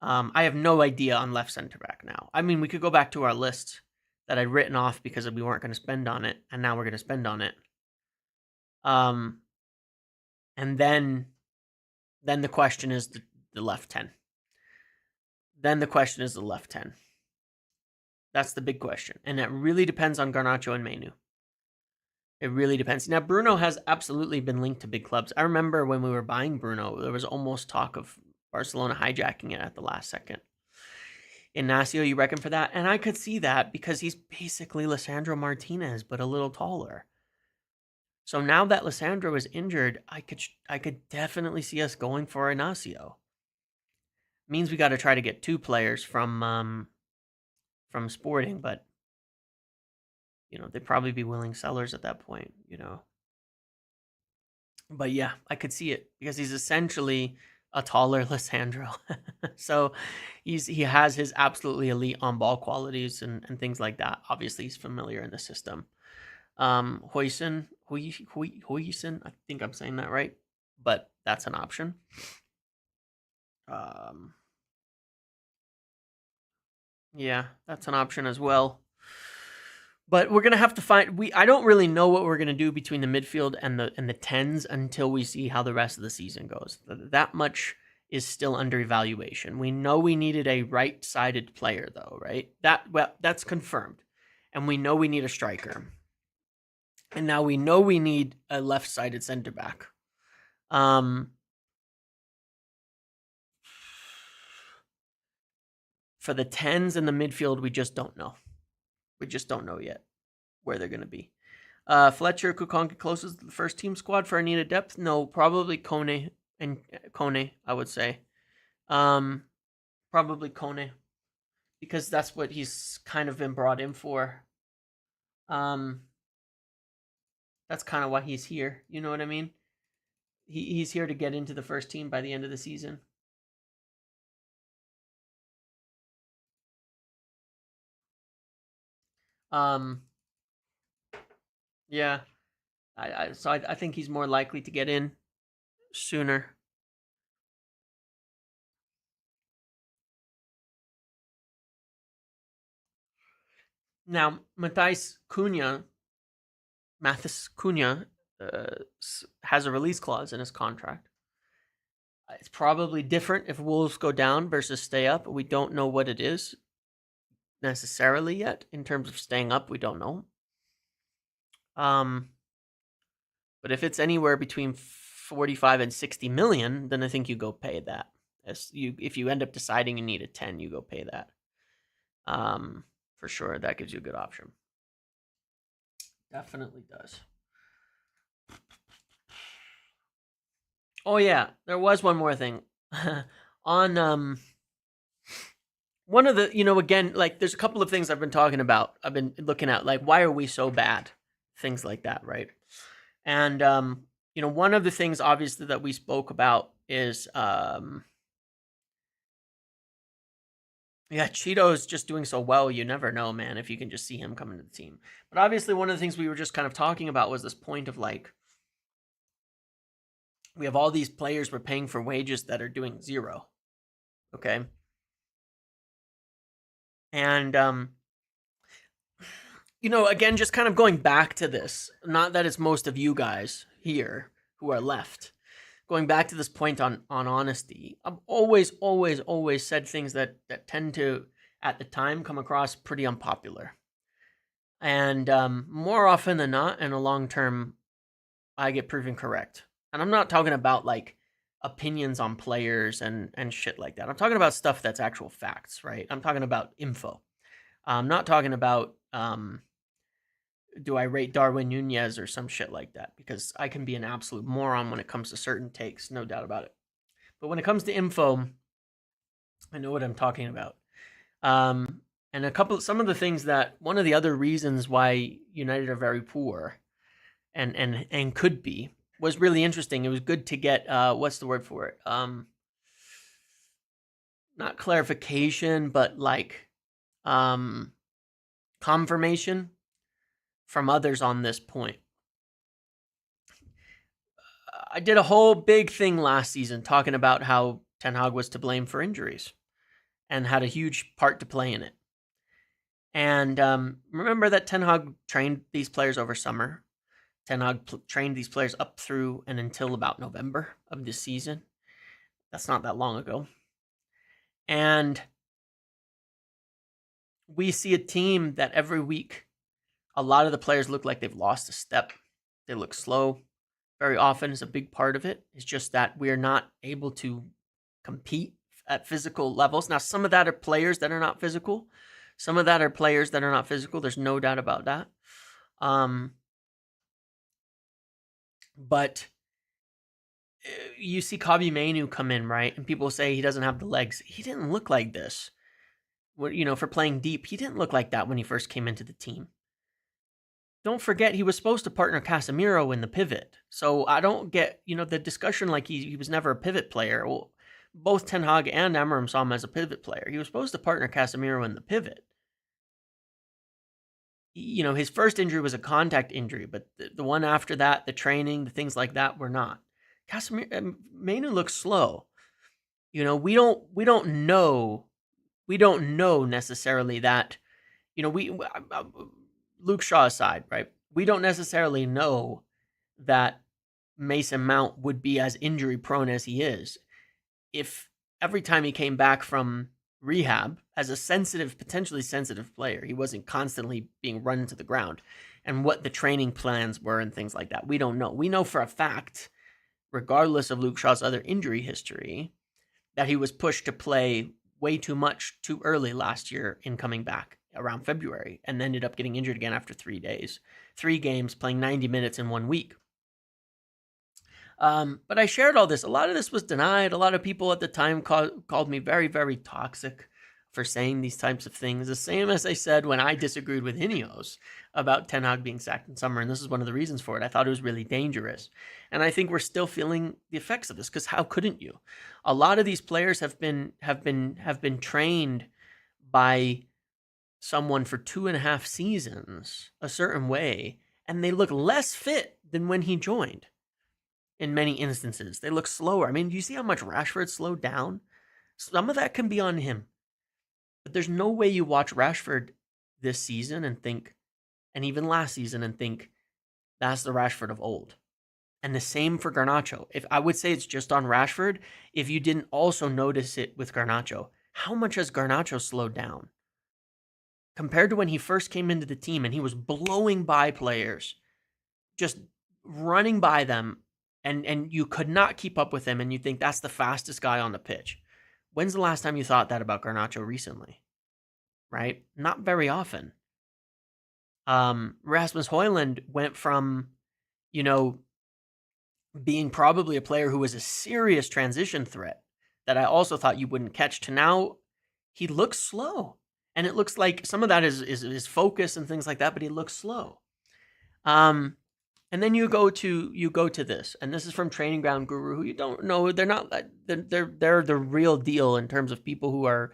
I have no idea on left center back now. I mean, we could go back to our list that I'd written off because we weren't going to spend on it, and now we're going to spend on it. And then the question is the left 10. Then the question is the left 10. That's the big question. And it really depends on Garnacho and Mainu. It really depends. Now, Bruno has absolutely been linked to big clubs. I remember when we were buying Bruno, there was almost talk of Barcelona hijacking it at the last second. Ignacio, you reckon for that? And I could see that because he's basically Lisandro Martinez, but a little taller. So now that Lisandro is injured, I could definitely see us going for Ignacio. Means we got to try to get 2 players from Sporting, but they'd probably be willing sellers at that point, But yeah, I could see it because he's essentially a taller Lisandro. So he has his absolutely elite on-ball qualities and things like that. Obviously, he's familiar in the system. Huijsen, I think I'm saying that right, but that's an option. Yeah, that's an option as well. But we're gonna have to find. I don't really know what we're gonna do between the midfield and the tens until we see how the rest of the season goes. That much is still under evaluation. We know we needed a right-sided player, though, right? That's confirmed, and we know we need a striker, and now we know we need a left-sided center back. For the tens and the midfield, we just don't know. We just don't know yet where they're going to be. Fletcher, Kukonka closest to the first team squad for our needed depth? No, probably Kone, I would say. Probably Kone, because that's what he's kind of been brought in for. That's kind of why he's here. You know what I mean? He's here to get into the first team by the end of the season. Yeah. I think he's more likely to get in sooner. Now, Mathys Cunha has a release clause in his contract. It's probably different if Wolves go down versus stay up. We don't know what it is necessarily yet in terms of staying up. We don't know. But if it's anywhere between 45 and 60 million, then I think you go pay that. If you end up deciding you need a 10, you go pay that. For sure, that gives you a good option. Definitely does. Oh yeah, there was one more thing. On one of the, again, like there's a couple of things I've been talking about. I've been looking at, like, why are we so bad? Things like that, right? And one of the things obviously that we spoke about is Cheeto's just doing so well, you never know, man, if you can just see him coming to the team. But obviously one of the things we were just kind of talking about was this point of, like, we have all these players we're paying for wages that are doing zero. Okay. And, again, just kind of going back to this, not that it's most of you guys here who are left, going back to this point on honesty. I've always said things that tend to, at the time, come across pretty unpopular. And more often than not, in the long term, I get proven correct. And I'm not talking about, like, opinions on players and shit like that. I'm talking about stuff that's actual facts, right? I'm talking about info. I'm not talking about do I rate Darwin Nunez or some shit like that, because I can be an absolute moron when it comes to certain takes, no doubt about it. But when it comes to info, I know what I'm talking about. And some of the things that, one of the other reasons why United are very poor and could be, was really interesting. It was good to get, what's the word for it? Not clarification, but like confirmation from others on this point. I did a whole big thing last season talking about how Ten Hag was to blame for injuries and had a huge part to play in it. And remember that Ten Hag trained these players over summer. Ten Hag trained these players up through and until about November of this season. That's not that long ago. And we see a team that every week, a lot of the players look like they've lost a step. They look slow. Very often is a big part of it. It's just that we're not able to compete at physical levels. Now, some of that are players that are not physical. Some of that are players that are not physical. There's no doubt about that. But you see Kobbie Mainoo come in, right? And people say he doesn't have the legs. He didn't look like this. For playing deep, he didn't look like that when he first came into the team. Don't forget, he was supposed to partner Casemiro in the pivot. So I don't get, the discussion like he was never a pivot player. Well, both Ten Hag and Amorim saw him as a pivot player. He was supposed to partner Casemiro in the pivot. His first injury was a contact injury, but the one after that, the training, the things like that were not. Mainoo looks slow. We don't know necessarily that, Luke Shaw aside, right? We don't necessarily know that Mason Mount would be as injury prone as he is if every time he came back from rehab as a potentially sensitive player, he wasn't constantly being run into the ground, and what the training plans were and things like that. We don't know. We know for a fact, regardless of Luke Shaw's other injury history, that he was pushed to play way too much too early last year in coming back around February, and ended up getting injured again after 3 days. 3 games, playing 90 minutes in 1 week. But I shared all this. A lot of this was denied. A lot of people at the time called me very, very toxic for saying these types of things. The same as I said when I disagreed with Ineos about Ten Hag being sacked in summer, and this is one of the reasons for it. I thought it was really dangerous. And I think we're still feeling the effects of this, because how couldn't you? A lot of these players have been trained by someone for 2.5 seasons a certain way, and they look less fit than when he joined. In many instances, they look slower. I mean, do you see how much Rashford slowed down? Some of that can be on him. But there's no way you watch Rashford this season and think, and even last season, and think, that's the Rashford of old. And the same for Garnacho. If I would say it's just on Rashford, if you didn't also notice it with Garnacho, how much has Garnacho slowed down? Compared to when he first came into the team and he was blowing by players, just running by them, and you could not keep up with him, and you think that's the fastest guy on the pitch. When's the last time you thought that about Garnacho recently? Right? Not very often. Rasmus Højlund went from, being probably a player who was a serious transition threat that I also thought you wouldn't catch, to now he looks slow. And it looks like some of that is focus and things like that, but he looks slow. And then you go to this, and this is from Training Ground Guru, who you don't know. They're not, they're the real deal in terms of people who are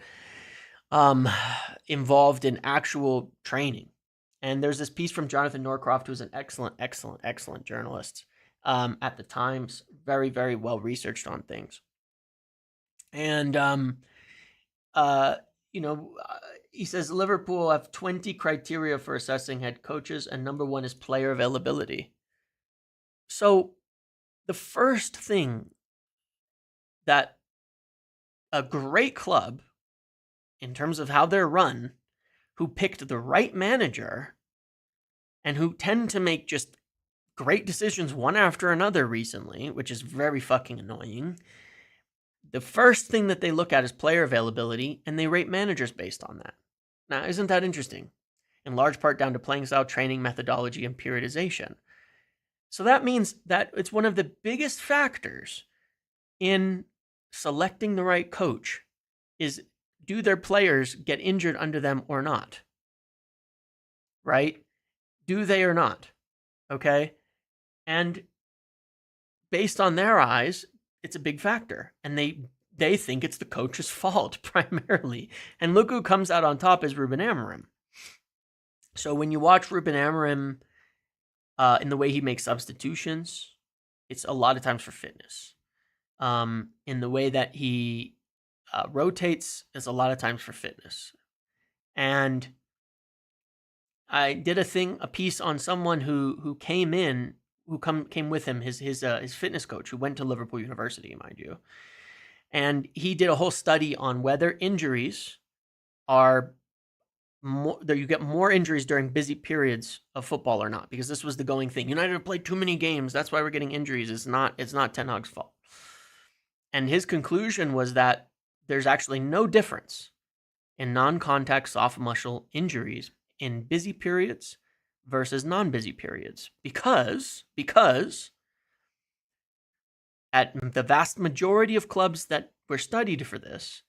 involved in actual training. And there's this piece from Jonathan Norcroft, who's an excellent journalist at the Times, very, very well researched on things. And he says Liverpool have 20 criteria for assessing head coaches, and number 1 is player availability. So the first thing that a great club, in terms of how they're run, who picked the right manager and who tend to make just great decisions one after another recently, which is very fucking annoying, the first thing that they look at is player availability, and they rate managers based on that. Now, isn't that interesting? In large part down to playing style, training methodology, and periodization. So that means that it's one of the biggest factors in selecting the right coach is, do their players get injured under them or not? Right? Do they or not? Okay? And based on their eyes, it's a big factor. And they think it's the coach's fault primarily. And look who comes out on top is Ruben Amorim. So when you watch Ruben Amorim in the way he makes substitutions, it's a lot of times for fitness. In the way that he rotates, it's a lot of times for fitness. And I did a piece on someone who came with him, his fitness coach, who went to Liverpool University, mind you, and he did a whole study on whether injuries are more, that you get more injuries during busy periods of football or not, because this was the going thing. United have played too many games, that's why we're getting injuries. It's not Ten Hag's fault. And his conclusion was that there's actually no difference in non-contact soft muscle injuries in busy periods versus non-busy periods, because at the vast majority of clubs that were studied for this,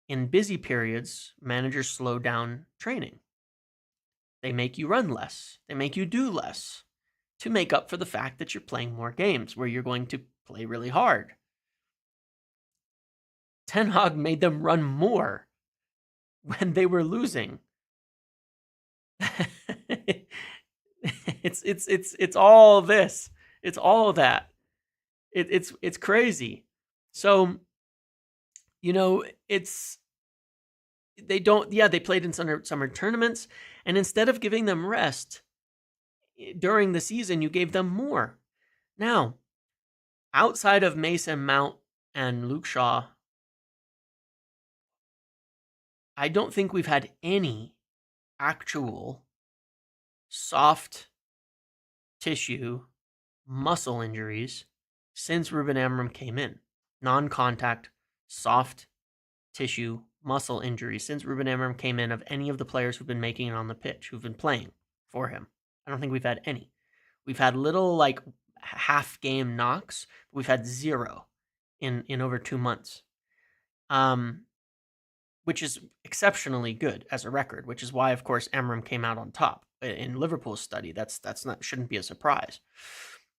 in busy periods, managers slow down training. They make you run less. They make you do less to make up for the fact that you're playing more games where you're going to play really hard. Ten Hag made them run more when they were losing. It's all this. It's all that. It's crazy. So, they played in summer tournaments, and instead of giving them rest during the season, you gave them more. Now, outside of Mason Mount and Luke Shaw, I don't think we've had any actual soft tissue muscle injuries since Ruben Amorim came in. Non-contact soft tissue muscle injuries since Ruben Amorim came in of any of the players who've been making it on the pitch, who've been playing for him. I don't think we've had any. We've had little like half game knocks. We've had zero in over 2 months. Which is exceptionally good as a record, which is why, of course, Amorim came out on top in Liverpool's study. That's not, shouldn't be a surprise.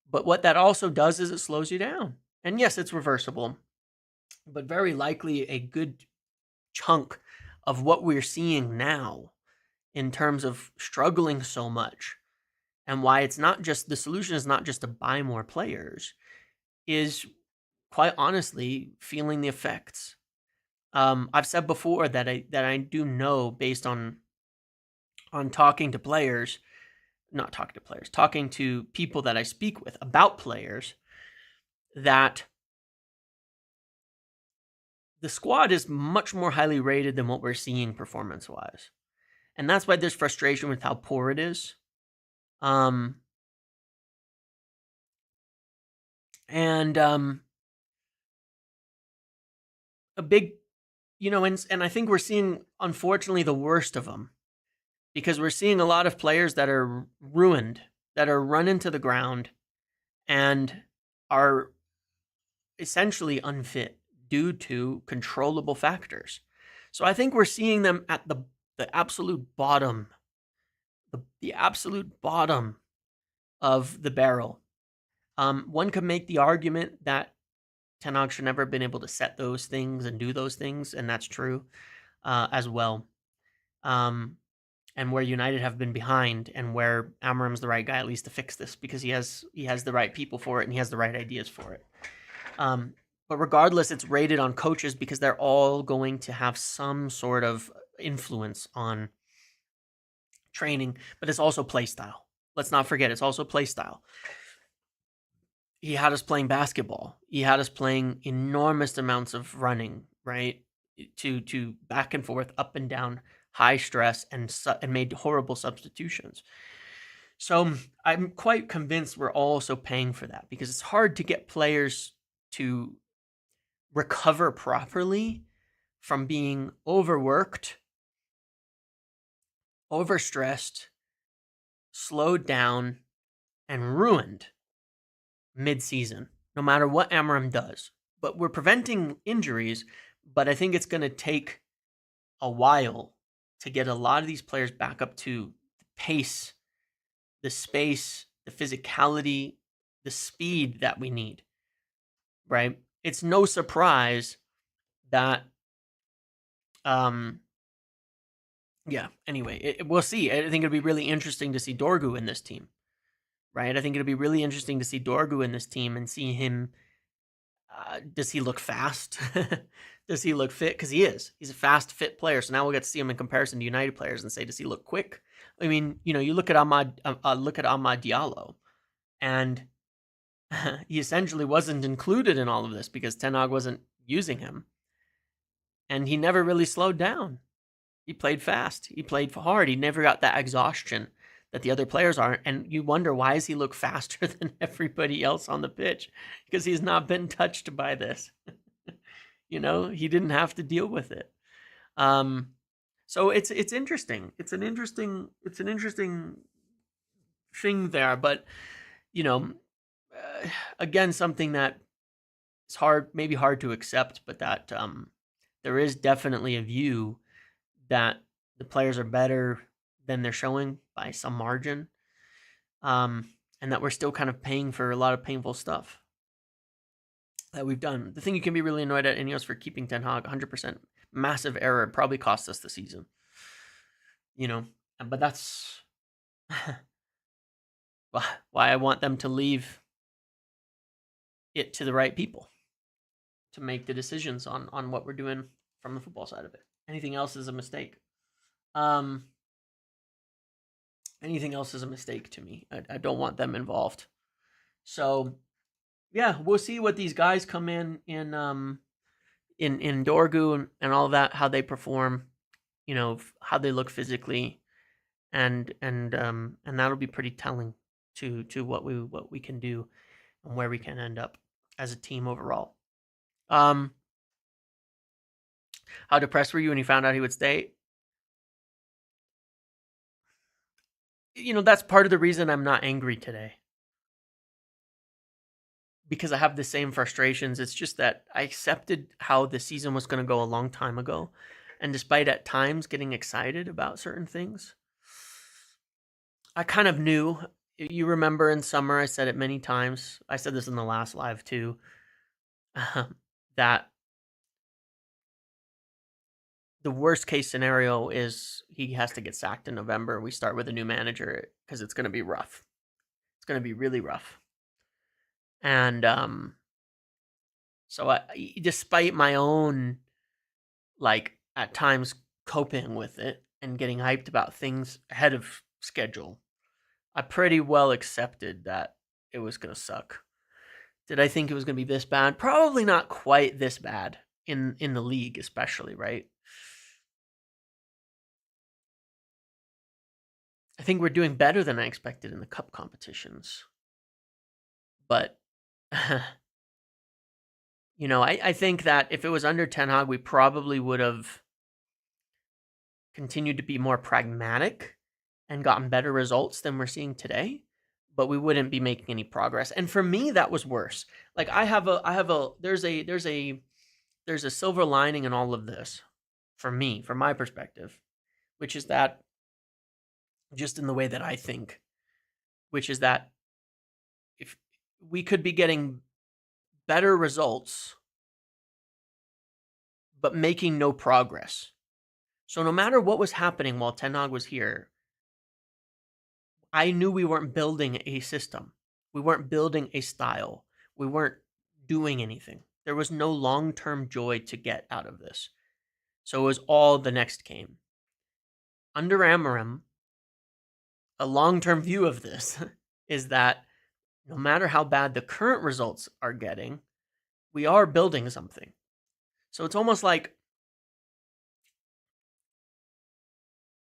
But what that also does is it slows you down. And yes, it's reversible, but very likely a good chunk of what we're seeing now in terms of struggling so much, and why it's not just, the solution is not just to buy more players, is quite honestly feeling the effects. I've said before that I do know, based on talking to players, talking to people that I speak with about players, that the squad is much more highly rated than what we're seeing performance-wise. And that's why there's frustration with how poor it is. A big, and I think we're seeing, unfortunately, the worst of them, because we're seeing a lot of players that are ruined, that are run into the ground, and are essentially unfit due to controllable factors. So I think we're seeing them at the absolute bottom, the absolute bottom of the barrel. One could make the argument that Ten Hag should never have been able to set those things and do those things, and that's true as well. And where United have been behind, and where Amorim's the right guy at least to fix this, because he has the right people for it and he has the right ideas for it. But regardless, it's rated on coaches because they're all going to have some sort of influence on training, but it's also play style. Let's not forget, it's also play style. He had us playing basketball. He had us playing enormous amounts of running, right? To back and forth, up and down, high stress, and made horrible substitutions. So I'm quite convinced we're also paying for that, because it's hard to get players to recover properly from being overworked, overstressed, slowed down, and ruined mid-season, no matter what Amorim does. But we're preventing injuries, but I think it's going to take a while to get a lot of these players back up to the pace, the space, the physicality, the speed that we need, right? It's no surprise that, anyway, we'll see. I think it'll be really interesting to see Dorgu in this team, right? I think it'll be really interesting to see Dorgu in this team and see him. Does he look fast? Does he look fit? Because he is. He's a fast, fit player. So now we'll get to see him in comparison to United players and say, does he look quick? I mean, you look at Ahmad Diallo, and he essentially wasn't included in all of this because Ten Hag wasn't using him, and he never really slowed down. He played fast. He played hard. He never got that exhaustion that the other players are. And you wonder, why does he look faster than everybody else on the pitch? Because he's not been touched by this. He didn't have to deal with it. So it's interesting. It's an interesting thing there. But again, something that is maybe hard to accept, but that there is definitely a view that the players are better than they're showing by some margin, and that we're still kind of paying for a lot of painful stuff that we've done. The thing you can be really annoyed at Ineos for keeping Ten Hag, 100% massive error, probably cost us the season. But that's why I want them to leave it to the right people to make the decisions on what we're doing from the football side of it. Anything else is a mistake. Anything else is a mistake to me. I don't want them involved. So, yeah, we'll see what these guys come in Dorgu and all of that, how they perform, how they look physically, and that'll be pretty telling to what we can do and where we can end up as a team overall. How depressed were you when you found out he would stay? That's part of the reason I'm not angry today. Because I have the same frustrations. It's just that I accepted how the season was going to go a long time ago. And despite at times getting excited about certain things, I kind of knew. You remember in summer, I said it many times. I said this in the last live too, that the worst case scenario is he has to get sacked in November. We start with a new manager because it's going to be rough. It's going to be really rough. And so despite my own, at times coping with it and getting hyped about things ahead of schedule, I pretty well accepted that it was going to suck. Did I think it was going to be this bad? Probably not quite this bad in the league, especially, right? I think we're doing better than I expected in the cup competitions. But, I think that if it was under Ten Hag, we probably would have continued to be more pragmatic and gotten better results than we're seeing today, but we wouldn't be making any progress. And for me, that was worse. There's a silver lining in all of this for me, from my perspective, which is that just in the way that I think, which is that if we could be getting better results, but making no progress. So no matter what was happening while Ten Hag was here, I knew we weren't building a system. We weren't building a style. We weren't doing anything. There was no long-term joy to get out of this. So it was all the next game. Under Amorim, a long-term view of this is that no matter how bad the current results are getting, we are building something. So it's almost like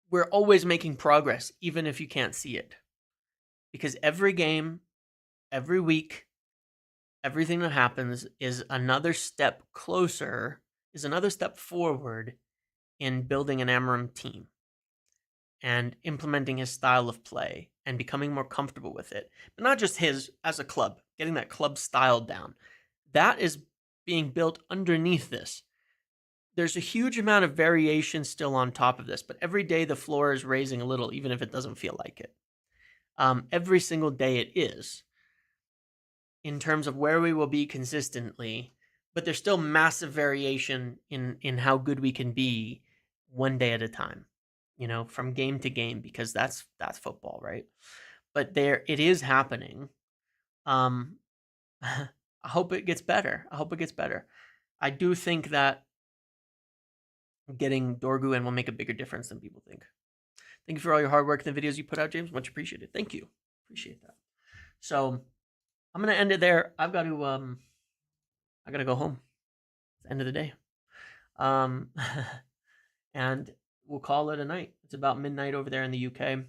we're always making progress, even if you can't see it. Because every game, every week, everything that happens is another step closer, is another step forward in building an Amorim team and implementing his style of play and becoming more comfortable with it. But not just his as a club, getting that club style down. That is being built underneath this. There's a huge amount of variation still on top of this, but every day the floor is raising a little, even if it doesn't feel like it. Every single day it is, in terms of where we will be consistently, but there's still massive variation in how good we can be one day at a time, from game to game, because that's football, right? But it is happening. I hope it gets better. I do think that getting Dorgu in will make a bigger difference than people think. Thank you for all your hard work and the videos you put out, James. Much appreciated. Thank you. Appreciate that. So I'm gonna end it there. I gotta go home. It's the end of the day. And we'll call it a night. It's about midnight over there in the UK.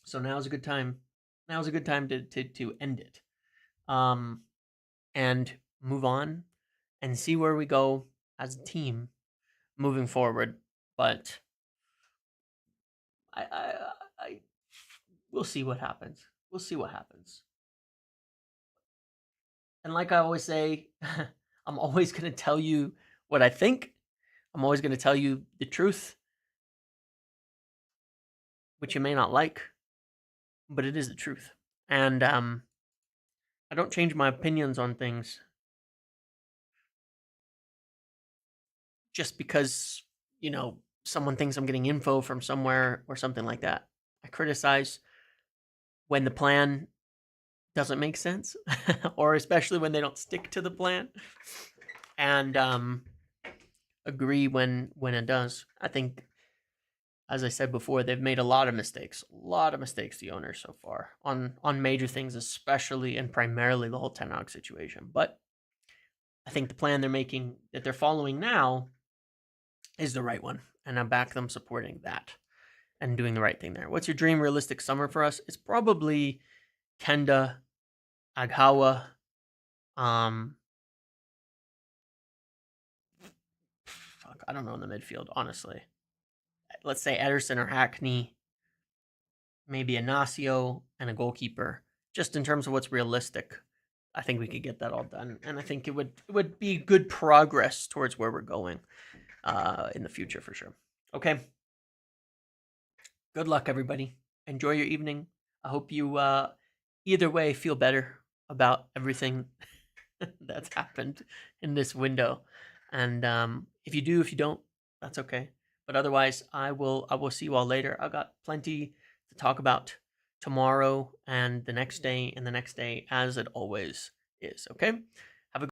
So now's a good time. Now's a good time to end it. And move on and see where we go as a team moving forward. But I we'll see what happens. We'll see what happens. And like I always say, I'm always going to tell you what I think. I'm always going to tell you the truth, which you may not like, but it is the truth. And I don't change my opinions on things just because, someone thinks I'm getting info from somewhere or something like that. I criticize when the plan doesn't make sense, or especially when they don't stick to the plan, and agree when it does. I think, as I said before, they've made a lot of mistakes, the owners so far on major things, especially and primarily the whole Ten Hag situation. But I think the plan they're following now is the right one, and I back them supporting that and doing the right thing there. What's your dream realistic summer for us? It's probably Kenda, Aghawa, I don't know in the midfield, honestly. Let's say Ederson or Hackney, maybe Inacio, and a goalkeeper. Just in terms of what's realistic, I think we could get that all done, and I think it would be good progress towards where we're going in the future for sure. Okay. Good luck, everybody. Enjoy your evening. I hope you either way feel better about everything that's happened in this window. And if you do, if you don't, that's okay. But otherwise, I will see you all later. I've got plenty to talk about tomorrow and the next day, as it always is. Okay.